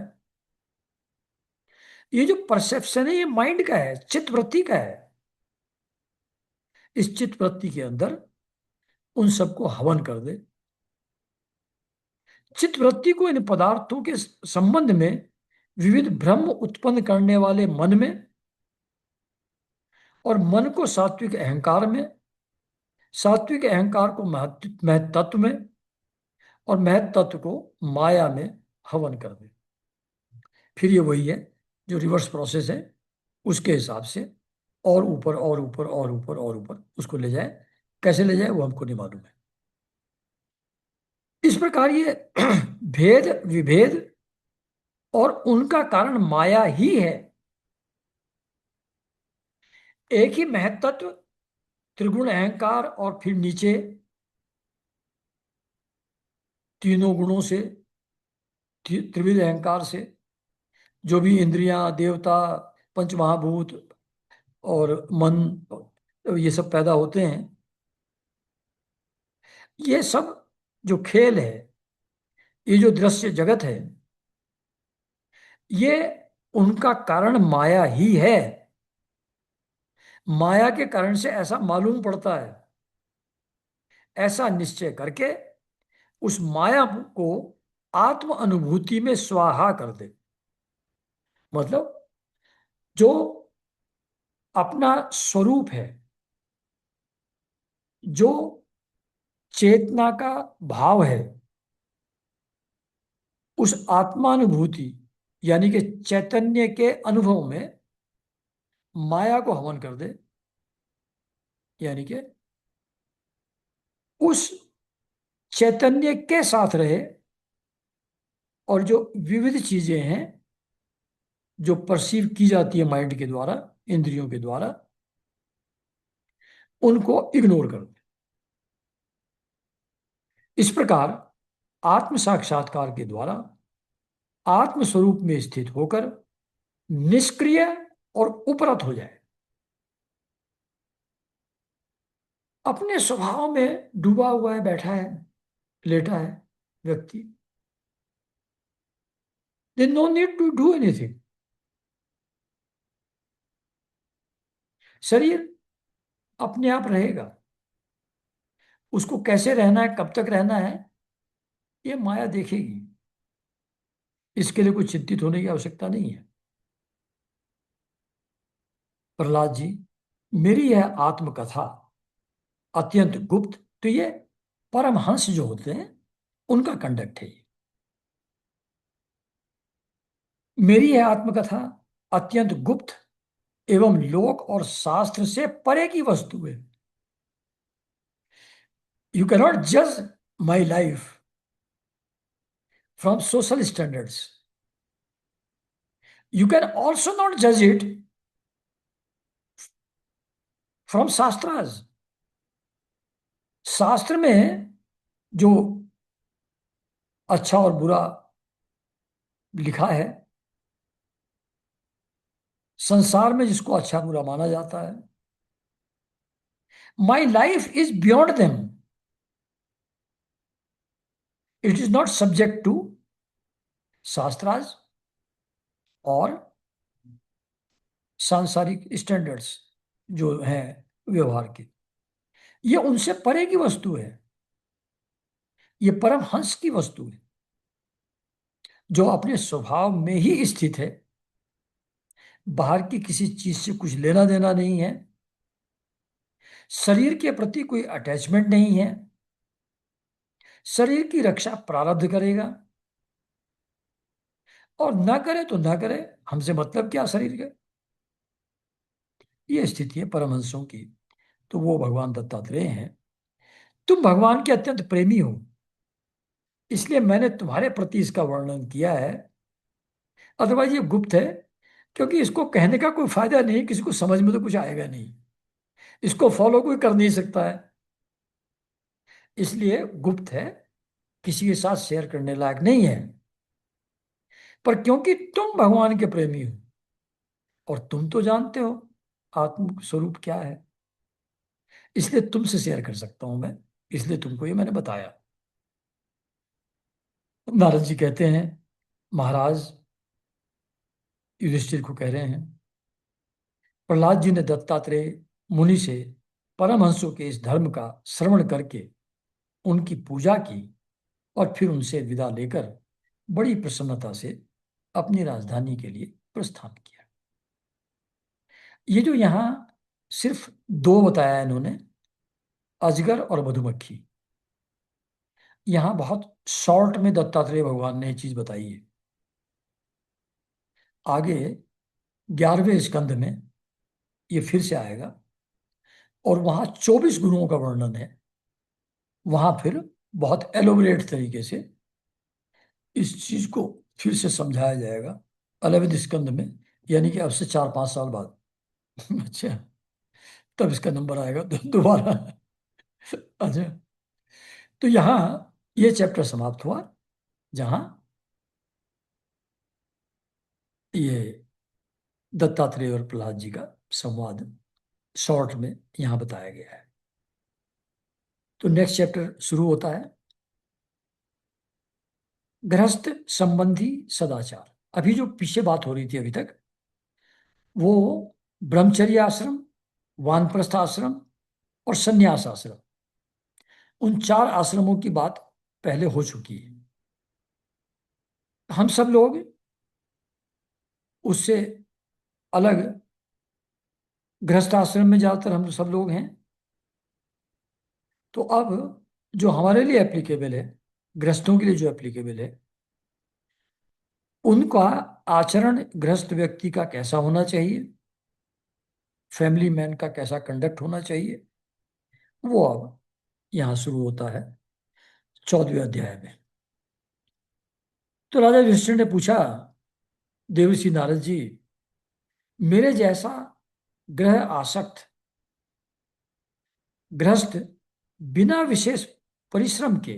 ये जो परसेप्शन है ये माइंड का है, चित्त वृत्ति का है। इस चित्त वृत्ति के अंदर उन सबको हवन कर दे। चित्त वृत्ति को इन पदार्थों के संबंध में विविध भ्रम उत्पन्न करने वाले मन में, और मन को सात्विक अहंकार में, सात्विक अहंकार को महत्त्व में, और महत्त्व को माया में हवन कर दे। फिर ये वही है जो रिवर्स प्रोसेस है, उसके हिसाब से और ऊपर और ऊपर और ऊपर और ऊपर उसको ले जाए। कैसे ले जाए वो हमको नहीं मालूम है। इस प्रकार ये भेद विभेद और उनका कारण माया ही है। एक ही महत्त्व त्रिगुण अहंकार और फिर नीचे तीनों गुणों से, त्रिविध अहंकार से जो भी इंद्रियां, देवता, पंचमहाभूत और मन, ये सब पैदा होते हैं, ये सब जो खेल है, ये जो दृश्य जगत है, ये उनका कारण माया ही है। माया के कारण से ऐसा मालूम पड़ता है। ऐसा निश्चय करके उस माया को आत्म अनुभूति में स्वाहा कर दे। मतलब जो अपना स्वरूप है, जो चेतना का भाव है, उस आत्मानुभूति यानी कि चैतन्य के अनुभव में माया को हवन कर दे। यानी कि उस चैतन्य के साथ रहे और जो विविध चीजें हैं जो परसीव की जाती है माइंड के द्वारा, इंद्रियों के द्वारा, उनको इग्नोर कर दे। इस प्रकार आत्म साक्षात्कार के द्वारा आत्म स्वरूप में स्थित होकर निष्क्रिय और उपरत हो जाए। अपने स्वभाव में डूबा हुआ है, बैठा है, लेटा है व्यक्ति। There no need to do anything. शरीर अपने आप रहेगा। उसको कैसे रहना है, कब तक रहना है, ये माया देखेगी। इसके लिए कुछ चिंतित होने की आवश्यकता नहीं है। प्रहलाद जी, मेरी यह आत्मकथा अत्यंत गुप्त। तो ये परमहंस जो होते हैं उनका कंडक्ट है ये। मेरी यह आत्मकथा अत्यंत गुप्त एवं लोक और शास्त्र से परे की वस्तु है। यू कैनॉट जज my life from social standards. You can also not जज इट फ्रॉम शास्त्रास। शास्त्र में जो अच्छा और बुरा लिखा है, संसार में जिसको अच्छा बुरा माना जाता है, my life is beyond them. It is not subject to शास्त्रास और सांसारिक स्टैंडर्ड्स जो हैं व्यवहार के। ये उनसे परे की वस्तु है। ये परमहंस की वस्तु है जो अपने स्वभाव में ही स्थित है। बाहर की किसी चीज से कुछ लेना देना नहीं है। शरीर के प्रति कोई अटैचमेंट नहीं है। शरीर की रक्षा प्रारब्ध करेगा और ना करे तो ना करे, हमसे मतलब क्या शरीर का। ये स्थिति है परमहंसों की। तो वो भगवान दत्तात्रेय हैं। तुम भगवान के अत्यंत प्रेमी हो, इसलिए मैंने तुम्हारे प्रति इसका वर्णन किया है। अदरवाइज ये गुप्त है, क्योंकि इसको कहने का कोई फायदा नहीं, किसी को समझ में तो कुछ आएगा नहीं, इसको फॉलो कोई कर नहीं सकता है। इसलिए गुप्त है, किसी के साथ शेयर करने लायक नहीं है। पर क्योंकि तुम भगवान के प्रेमी हो और तुम तो जानते हो आत्म स्वरूप क्या है, इसलिए तुमसे शेयर कर सकता हूं मैं। इसलिए तुमको ये मैंने बताया। नारद जी कहते हैं, महाराज युधिष्ठिर को कह रहे हैं, प्रहलाद जी ने दत्तात्रेय मुनि से परमहंसों के इस धर्म का श्रवण करके उनकी पूजा की और फिर उनसे विदा लेकर बड़ी प्रसन्नता से अपनी राजधानी के लिए प्रस्थान किया। ये जो यहाँ सिर्फ दो बताया इन्होंने, अजगर और मधुमक्खी, यहाँ बहुत शॉर्ट में दत्तात्रेय भगवान ने ये चीज बताई है। आगे 11वें स्कंद में ये फिर से आएगा और वहाँ 24 गुरुओं का वर्णन है। वहाँ फिर बहुत एलोबरेट तरीके से इस चीज को फिर से समझाया जाएगा 11वें स्कंद में, यानी कि अब से 4-5 साल बाद। अच्छा, तब इसका नंबर आएगा दोबारा। अच्छा, तो यहाँ ये चैप्टर समाप्त हुआ जहाँ ये दत्तात्रेय और प्रहलाद जी का संवाद शॉर्ट में यहाँ बताया गया है। तो नेक्स्ट चैप्टर शुरू होता है, गृहस्थ संबंधी सदाचार। अभी जो पीछे बात हो रही थी अभी तक, वो ब्रह्मचर्य आश्रम, वानप्रस्थ आश्रम और संन्यास आश्रम, उन 4 आश्रमों की बात पहले हो चुकी है। हम सब लोग उससे अलग गृहस्थ आश्रम में ज्यादातर हम सब लोग हैं। तो अब जो हमारे लिए एप्लीकेबल है, गृहस्थों के लिए जो एप्लीकेबल है, उनका आचरण गृहस्थ व्यक्ति का कैसा होना चाहिए, फैमिली मैन का कैसा कंडक्ट होना चाहिए, वो अब यहाँ शुरू होता है 14वें अध्याय में। तो राजा युधिष्ठिर ने पूछा, देवर्षि नारद जी, मेरे जैसा ग्रह आसक्त गृहस्थ बिना विशेष परिश्रम के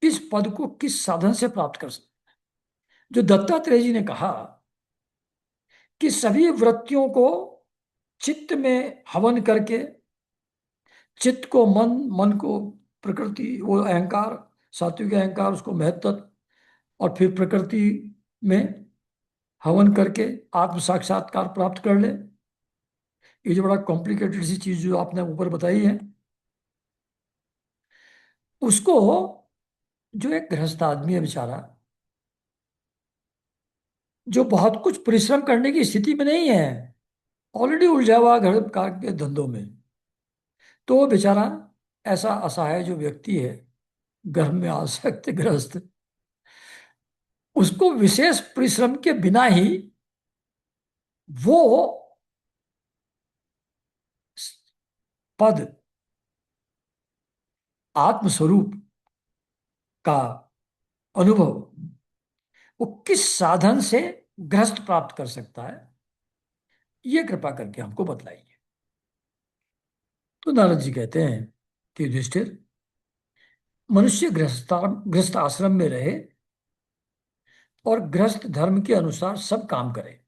इस पद को किस साधन से प्राप्त कर सकते? जो दत्तात्रेय जी ने कहा कि सभी वृत्तियों को चित्त में हवन करके, चित्त को मन, मन को प्रकृति, वो अहंकार, सात्विक अहंकार, उसको महत्व, और फिर प्रकृति में हवन करके आत्म साक्षात्कार प्राप्त कर ले। ये जो बड़ा कॉम्प्लिकेटेड सी चीज जो आपने ऊपर बताई है, उसको जो एक गृहस्थ आदमी है बेचारा, जो बहुत कुछ परिश्रम करने की स्थिति में नहीं है, ऑलरेडी उलझा हुआ घर कार के धंधों में, तो वो बेचारा ऐसा असहाय जो व्यक्ति है, घर में आसक्त ग्रस्त, उसको विशेष परिश्रम के बिना ही वो पद, आत्मस्वरूप का अनुभव, वो किस साधन से ग्रस्त प्राप्त कर सकता है, ये कृपा करके हमको बतलाइए। तो नारद जी कहते हैं कि युधिष्ठिर, मनुष्य गृहस्थ आश्रम में रहे और गृहस्थ धर्म के अनुसार सब काम करे,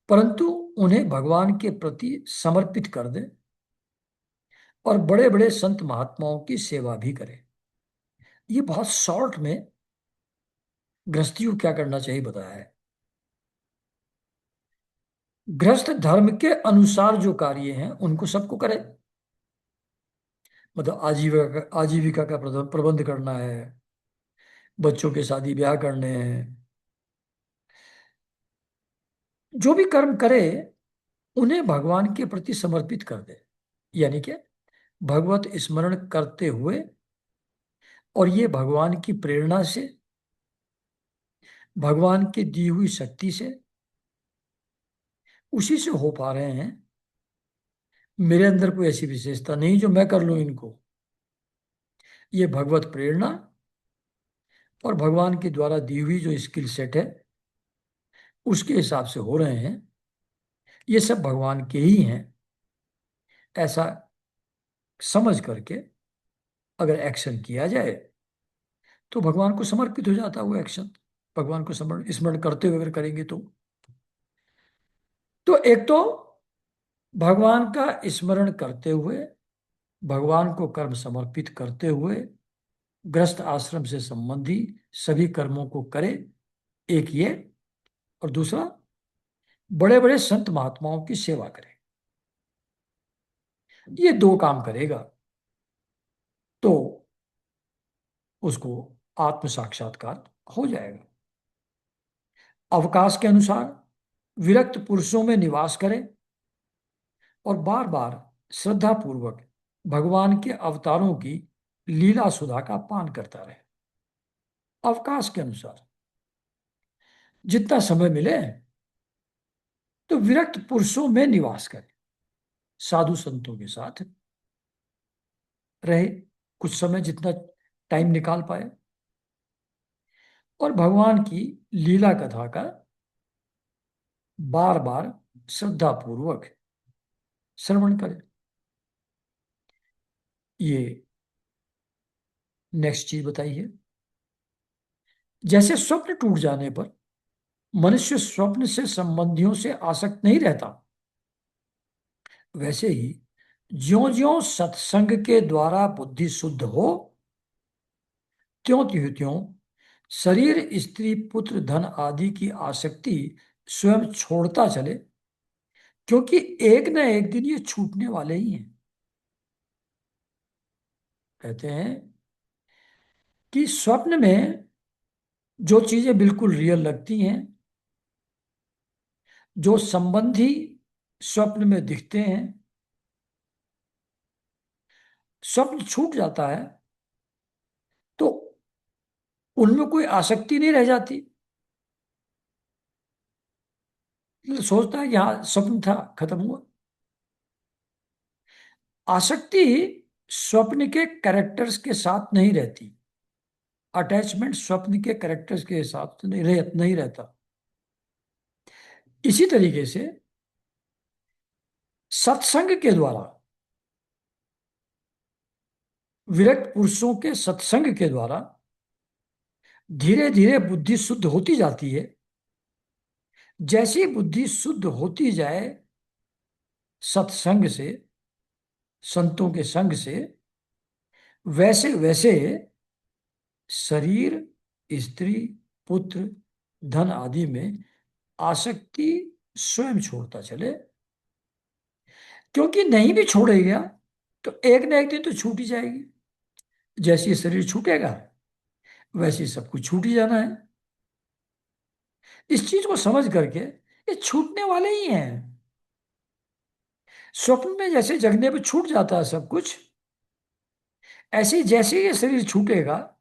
परंतु उन्हें भगवान के प्रति समर्पित कर दे और बड़े बड़े संत महात्माओं की सेवा भी करे। ये बहुत शॉर्ट में गृहस्थी को क्या करना चाहिए बताया है। गृहस्थ धर्म के अनुसार जो कार्य हैं उनको सबको करे, मतलब आजीविका का प्रबंध करना है, बच्चों के शादी ब्याह करने हैं, जो भी कर्म करे उन्हें भगवान के प्रति समर्पित कर दे, यानी कि भगवत स्मरण करते हुए, और ये भगवान की प्रेरणा से, भगवान की दी हुई शक्ति से, उसी से हो पा रहे हैं। मेरे अंदर कोई ऐसी विशेषता नहीं जो मैं कर लूं इनको, ये भगवत प्रेरणा और भगवान के द्वारा दी हुई जो स्किल सेट है उसके हिसाब से हो रहे हैं, ये सब भगवान के ही हैं, ऐसा समझ करके अगर एक्शन किया जाए तो भगवान को समर्पित हो जाता है वो एक्शन। भगवान को स्मरण स्मरण करते हुए अगर करेंगे तो एक तो भगवान का स्मरण करते हुए, भगवान को कर्म समर्पित करते हुए गृहस्थ आश्रम से संबंधी सभी कर्मों को करे, एक ये, और दूसरा बड़े बड़े संत महात्माओं की सेवा करे। ये दो काम करेगा तो उसको आत्म साक्षात्कार हो जाएगा। अवकाश के अनुसार विरक्त पुरुषों में निवास करे और बार बार श्रद्धा पूर्वक भगवान के अवतारों की लीला सुधा का पान करता रहे। अवकाश के अनुसार जितना समय मिले तो विरक्त पुरुषों में निवास करे, साधु संतों के साथ रहे कुछ समय, जितना टाइम निकाल पाए, और भगवान की लीला कथा का बार बार श्रद्धा पूर्वक श्रवण करे। ये नेक्स्ट चीज बताइए। जैसे स्वप्न टूट जाने पर मनुष्य स्वप्न से संबंधियों से आसक्त नहीं रहता, वैसे ही ज्यो ज्यो सत्संग के द्वारा बुद्धि शुद्ध हो, त्यों त्यों त्यों शरीर, स्त्री, पुत्र, धन आदि की आसक्ति स्वयं छोड़ता चले, क्योंकि एक न एक दिन ये छूटने वाले ही हैं। कहते हैं कि स्वप्न में जो चीजें बिल्कुल रियल लगती हैं, जो संबंधी स्वप्न में दिखते हैं, स्वप्न छूट जाता है तो उनमें कोई आसक्ति नहीं रह जाती। सोचता है कि हाँ स्वप्न था, खत्म हुआ। आसक्ति स्वप्न के कैरेक्टर्स के साथ नहीं रहती। अटैचमेंट स्वप्न के कैरेक्टर्स के साथ नहीं रहता। इसी तरीके से सत्संग के द्वारा, विरक्त पुरुषों के सत्संग के द्वारा धीरे धीरे बुद्धि शुद्ध होती जाती है। जैसी बुद्धि शुद्ध होती जाए सत्संग से, संतों के संग से, वैसे वैसे शरीर, स्त्री, पुत्र, धन आदि में आसक्ति स्वयं छोड़ता चले। क्योंकि नहीं भी छोड़ेगा तो एक ना एक दिन तो छूट ही जाएगी। जैसे ये शरीर छूटेगा वैसे ही सब कुछ छूट ही जाना है। इस चीज को समझ करके ये छूटने वाले ही हैं। स्वप्न में जैसे जगने पे छूट जाता है सब कुछ, ऐसे ही जैसे ये शरीर छूटेगा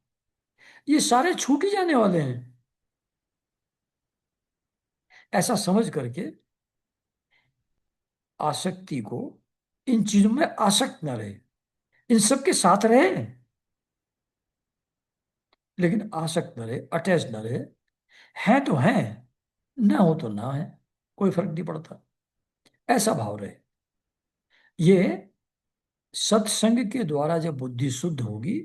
ये सारे छूट ही जाने वाले हैं। ऐसा समझ करके आसक्ति को, इन चीजों में आसक्त न रहे, इन सब के साथ रहे लेकिन आसक्त न रहे, अटैच न रहे। हैं तो हैं, ना हो तो ना है, कोई फर्क नहीं पड़ता। ऐसा भाव रहे। ये सत्संग के द्वारा जब बुद्धि शुद्ध होगी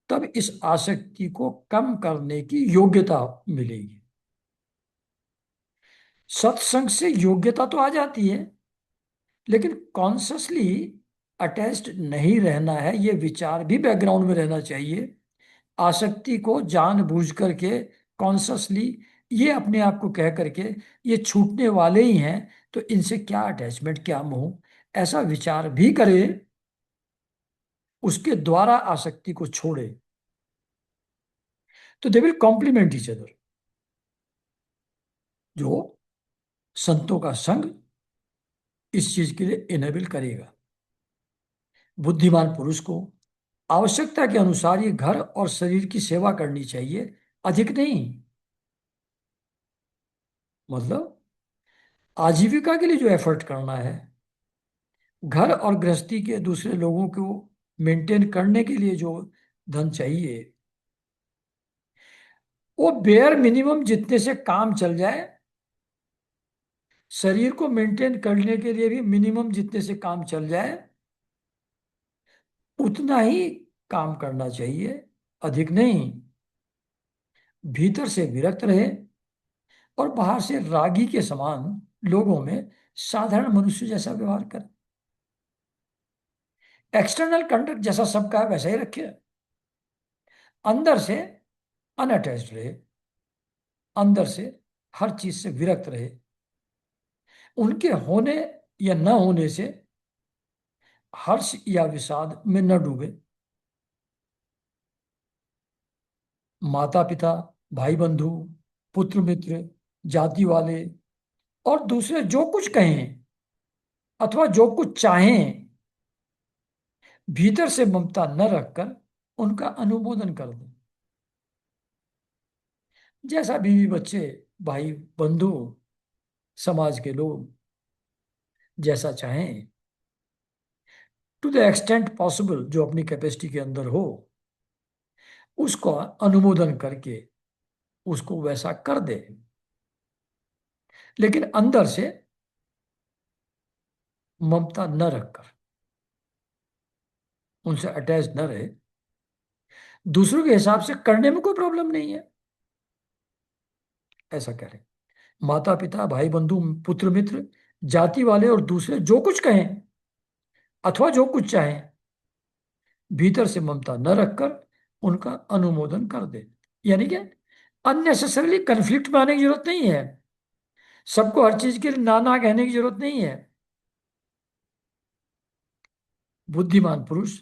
तब इस आसक्ति को कम करने की योग्यता मिलेगी। सत्संग से योग्यता तो आ जाती है लेकिन कॉन्शसली अटैच्ड नहीं रहना है, ये विचार भी बैकग्राउंड में रहना चाहिए। आसक्ति को जानबूझ करके कॉन्शसली ये अपने आप को कह करके ये छूटने वाले ही हैं तो इनसे क्या अटैचमेंट, क्या मोह, ऐसा विचार भी करे, उसके द्वारा आसक्ति को छोड़े तो they will complement each other. जो संतों का संग इस चीज के लिए इनेबल करेगा। बुद्धिमान पुरुष को आवश्यकता के अनुसार ये घर और शरीर की सेवा करनी चाहिए, अधिक नहीं। मतलब आजीविका के लिए जो एफर्ट करना है, घर और गृहस्थी के दूसरे लोगों को मेंटेन करने के लिए जो धन चाहिए, वो बेयर मिनिमम जितने से काम चल जाए। शरीर को मेंटेन करने के लिए भी मिनिमम जितने से काम चल जाए उतना ही काम करना चाहिए, अधिक नहीं। भीतर से विरक्त रहे और बाहर से रागी के समान लोगों में साधारण मनुष्य जैसा व्यवहार करे। एक्सटर्नल कंडक्ट जैसा सबका है वैसा ही रखे। अंदर से अनअटैच्ड रहे, अंदर से हर चीज से विरक्त रहे। उनके होने या न होने से हर्ष या विषाद में न डूबे। माता पिता, भाई बंधु, पुत्र मित्र, जाति वाले और दूसरे जो कुछ कहें अथवा जो कुछ चाहें, भीतर से ममता न रखकर उनका अनुमोदन कर दो। जैसा बीवी बच्चे, भाई बंधु, समाज के लोग जैसा चाहें, टू द एक्सटेंट पॉसिबल, जो अपनी कैपेसिटी के अंदर हो उसको अनुमोदन करके उसको वैसा कर दे। लेकिन अंदर से ममता न रखकर, उनसे अटैच न रहे। दूसरों के हिसाब से करने में कोई प्रॉब्लम नहीं है, ऐसा कह रहे। माता पिता, भाई बंधु, पुत्र मित्र, जाति वाले और दूसरे जो कुछ कहें अथवा जो कुछ चाहें, भीतर से ममता न रखकर उनका अनुमोदन कर दे। यानी कि अननेसेसरली कंफ्लिक्ट में आने की जरूरत नहीं है। सबको हर चीज के लिए ना ना कहने की जरूरत नहीं है। बुद्धिमान पुरुष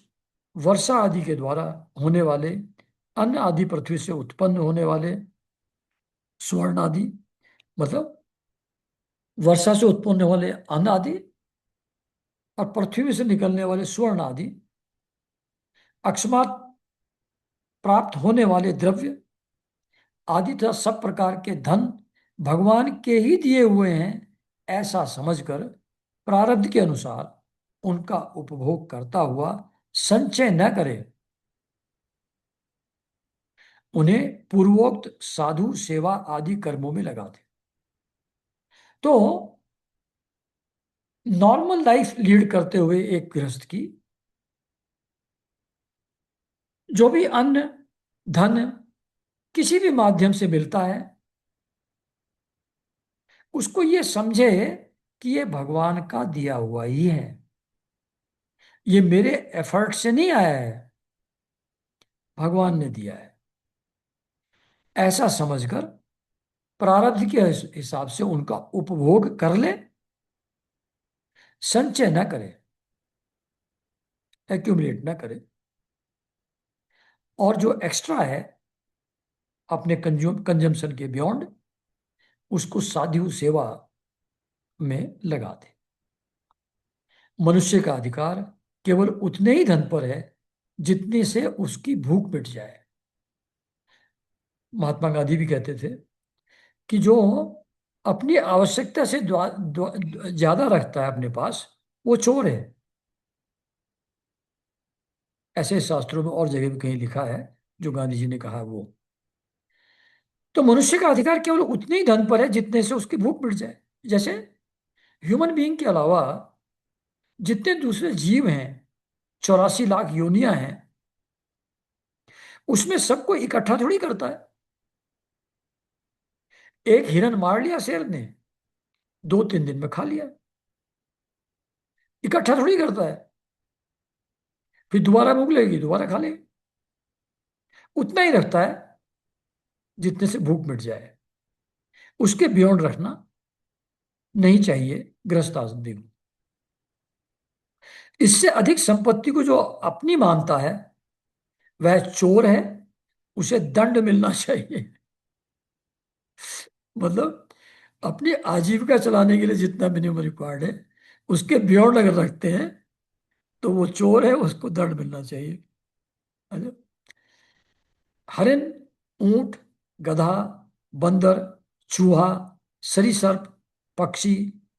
वर्षा आदि के द्वारा होने वाले अन्न आदि पृथ्वी से उत्पन्न होने वाले स्वर्ण आदि, मतलब वर्षा से उत्पन्न होने वाले अन्न आदि और पृथ्वी में से निकलने वाले स्वर्ण आदि, अकस्मात प्राप्त होने वाले द्रव्य आदि तथा सब प्रकार के धन भगवान के ही दिए हुए हैं, ऐसा समझकर प्रारब्ध के अनुसार उनका उपभोग करता हुआ संचय न करे, उन्हें पूर्वोक्त साधु सेवा आदि कर्मों में लगा दे। तो नॉर्मल लाइफ लीड करते हुए एक गृहस्थ की जो भी अन्न धन किसी भी माध्यम से मिलता है, उसको ये समझे कि ये भगवान का दिया हुआ ही है, ये मेरे एफर्ट से नहीं आया है, भगवान ने दिया है। ऐसा समझकर प्रारब्ध के हिसाब से उनका उपभोग कर ले, संचय न करे, एक्यूमुलेट न करे, और जो एक्स्ट्रा है अपने कंजम्पशन के बियॉन्ड, उसको साधु सेवा में लगा दे। मनुष्य का अधिकार केवल उतने ही धन पर है जितने से उसकी भूख मिट जाए। महात्मा गांधी भी कहते थे कि जो अपनी आवश्यकता से ज्यादा रखता है अपने पास, वो चोर है। ऐसे शास्त्रों में और जगह भी कहीं लिखा है जो गांधी जी ने कहा वो। तो मनुष्य का अधिकार केवल उतने ही धन पर है जितने से उसकी भूख मिट जाए। जैसे ह्यूमन बीइंग के अलावा जितने दूसरे जीव हैं, 84 लाख योनियां हैं, उसमें सबको इकट्ठा थोड़ी करता है। एक हिरन मार लिया शेर ने, 2-3 दिन में खा लिया, इकट्ठा थोड़ी करता है। फिर दोबारा भूख लगेगी, दोबारा खा ले, उतना ही रखता है जितने से भूख मिट जाए। उसके बियॉन्ड रखना नहीं चाहिए गृहस्थ आदमी को। इससे अधिक संपत्ति को जो अपनी मानता है वह चोर है, उसे दंड मिलना चाहिए। मतलब अपनी आजीविका चलाने के लिए जितना मिनिमम रिक्वायर्ड है, उसके बियॉन्ड अगर रखते हैं तो वो चोर है, उसको दंड मिलना चाहिए। अच्छा? हरिन, ऊंट, गधा, बंदर, चूहा, सरीसृप, पक्षी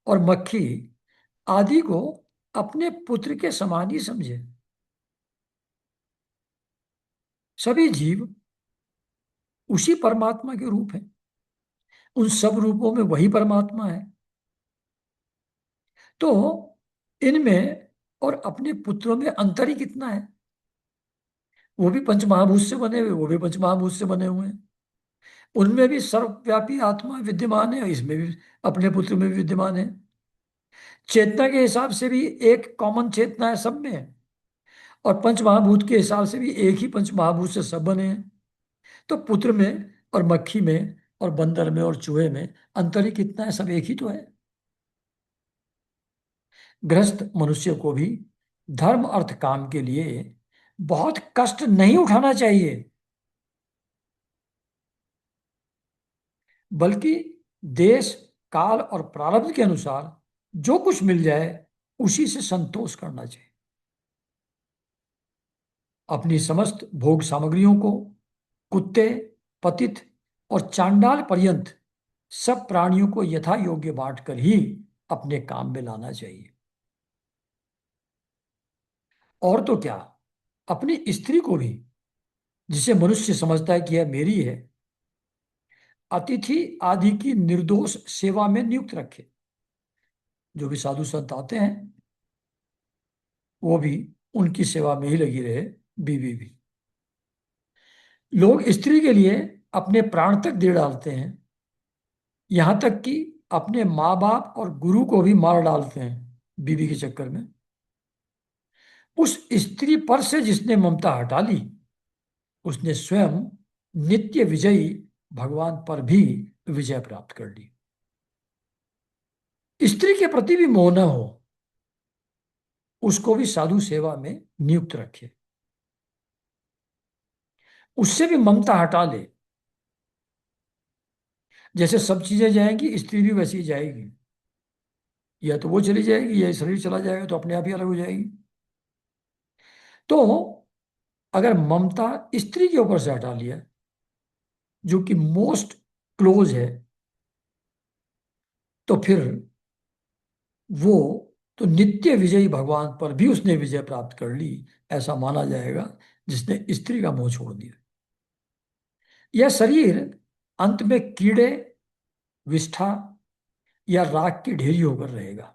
और मक्खी आदि को अपने पुत्र के समान ही समझे। सभी जीव उसी परमात्मा के रूप हैं, उन सब रूपों में वही परमात्मा है। तो इनमें और अपने पुत्रों में अंतर ही कितना है। वो भी पंचमहाभूत से बने हुए, वो भी पंचमहाभूत से बने हुए हैं। उनमें भी सर्वव्यापी आत्मा विद्यमान है, इसमें भी अपने पुत्र में भी विद्यमान है। चेतना के हिसाब से भी एक कॉमन चेतना है सब में, और पंचमहाभूत के हिसाब से भी एक ही पंचमहाभूत से सब बने हैं। तो पुत्र में और मक्खी में और बंदर में और चूहे में अंतर ही कितना है, सब एक ही तो है। गृहस्थ मनुष्य को भी धर्म अर्थ काम के लिए बहुत कष्ट नहीं उठाना चाहिए, बल्कि देश काल और प्रारब्ध के अनुसार जो कुछ मिल जाए उसी से संतोष करना चाहिए। अपनी समस्त भोग सामग्रियों को कुत्ते, पतित और चांडाल पर्यंत सब प्राणियों को यथा योग्य बांटकर ही अपने काम में लाना चाहिए। और तो क्या, अपनी स्त्री को भी, जिसे मनुष्य समझता है कि यह मेरी है, अतिथि आदि की निर्दोष सेवा में नियुक्त रखे। जो भी साधु संत आते हैं वो भी उनकी सेवा में ही लगी रहे, बीवी भी। लोग स्त्री के लिए अपने प्राण तक दे डालते हैं, यहां तक कि अपने माँ बाप और गुरु को भी मार डालते हैं बीवी के चक्कर में। उस स्त्री पर से जिसने ममता हटा ली, उसने स्वयं नित्य विजयी भगवान पर भी विजय प्राप्त कर ली। स्त्री के प्रति भी मोह न हो, उसको भी साधु सेवा में नियुक्त रखे। उससे भी ममता हटा ले, जैसे सब चीजें जाएंगी स्त्री भी वैसी ही जाएगी, या तो वो चली जाएगी या शरीर चला जाएगा, तो अपने आप ही अलग हो जाएगी। तो अगर ममता स्त्री के ऊपर से हटा लिया, जो कि मोस्ट क्लोज है, तो फिर वो तो नित्य विजयी भगवान पर भी उसने विजय प्राप्त कर ली, ऐसा माना जाएगा, जिसने स्त्री का मोह छोड़ दिया। यह शरीर अंत में कीड़े, विष्ठा या राख की ढेरी होकर रहेगा।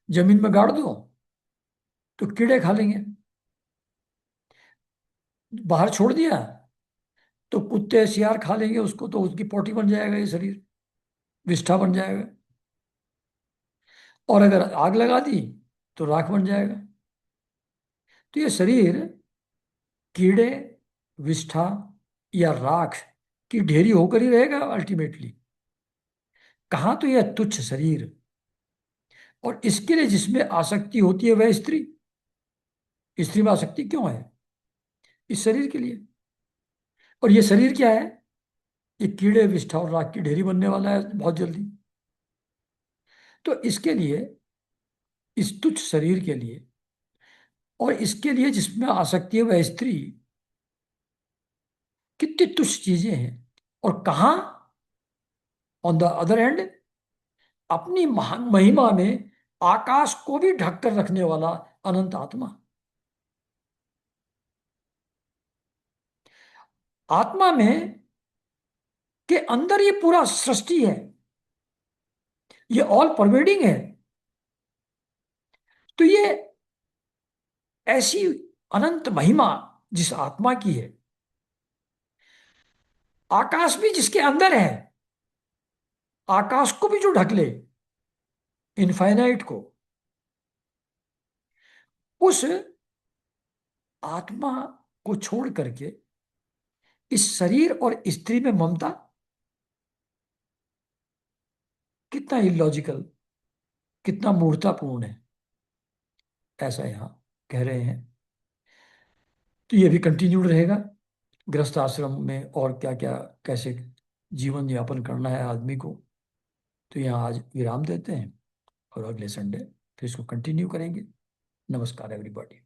जमीन में गाड़ दो तो कीड़े खा लेंगे, बाहर छोड़ दिया तो कुत्ते सियार खा लेंगे उसको, तो उसकी पोटी बन जाएगा ये शरीर, विष्ठा बन जाएगा। और अगर आग लगा दी तो राख बन जाएगा। तो ये शरीर कीड़े, विष्ठा या राख की ढेरी होकर ही रहेगा अल्टीमेटली। कहाँ तो यह तुच्छ शरीर, और इसके लिए जिसमें आसक्ति होती है वह स्त्री। स्त्री में आसक्ति क्यों है? इस शरीर के लिए। और ये शरीर क्या है? ये कीड़े, विष्ठा और राख की ढेरी बनने वाला है बहुत जल्दी। तो इसके लिए, इस तुच्छ शरीर के लिए, और इसके लिए जिसमें आसक्ति है वह स्त्री, कितनी तुच्छ चीजें हैं। और कहाँ, ऑन द अदर हैंड, अपनी महान महिमा में आकाश को भी ढककर रखने वाला अनंत आत्मा। आत्मा में के अंदर ये पूरा सृष्टि है, ये ऑल परवेडिंग है। तो ये ऐसी अनंत महिमा जिस आत्मा की है, आकाश भी जिसके अंदर है, आकाश को भी जो ढक ले, इनफाइनाइट को, उस आत्मा को छोड़ करके इस शरीर और स्त्री में ममता, कितना इलॉजिकल, कितना मूर्खतापूर्ण है, ऐसा यहां कह रहे हैं। तो ये भी कंटिन्यूड रहेगा, गृहस्थ आश्रम में और क्या क्या, कैसे जीवन यापन करना है आदमी को। तो यहाँ आज विराम देते हैं, और अगले संडे फिर इसको कंटिन्यू करेंगे। नमस्कार एवरीबॉडी।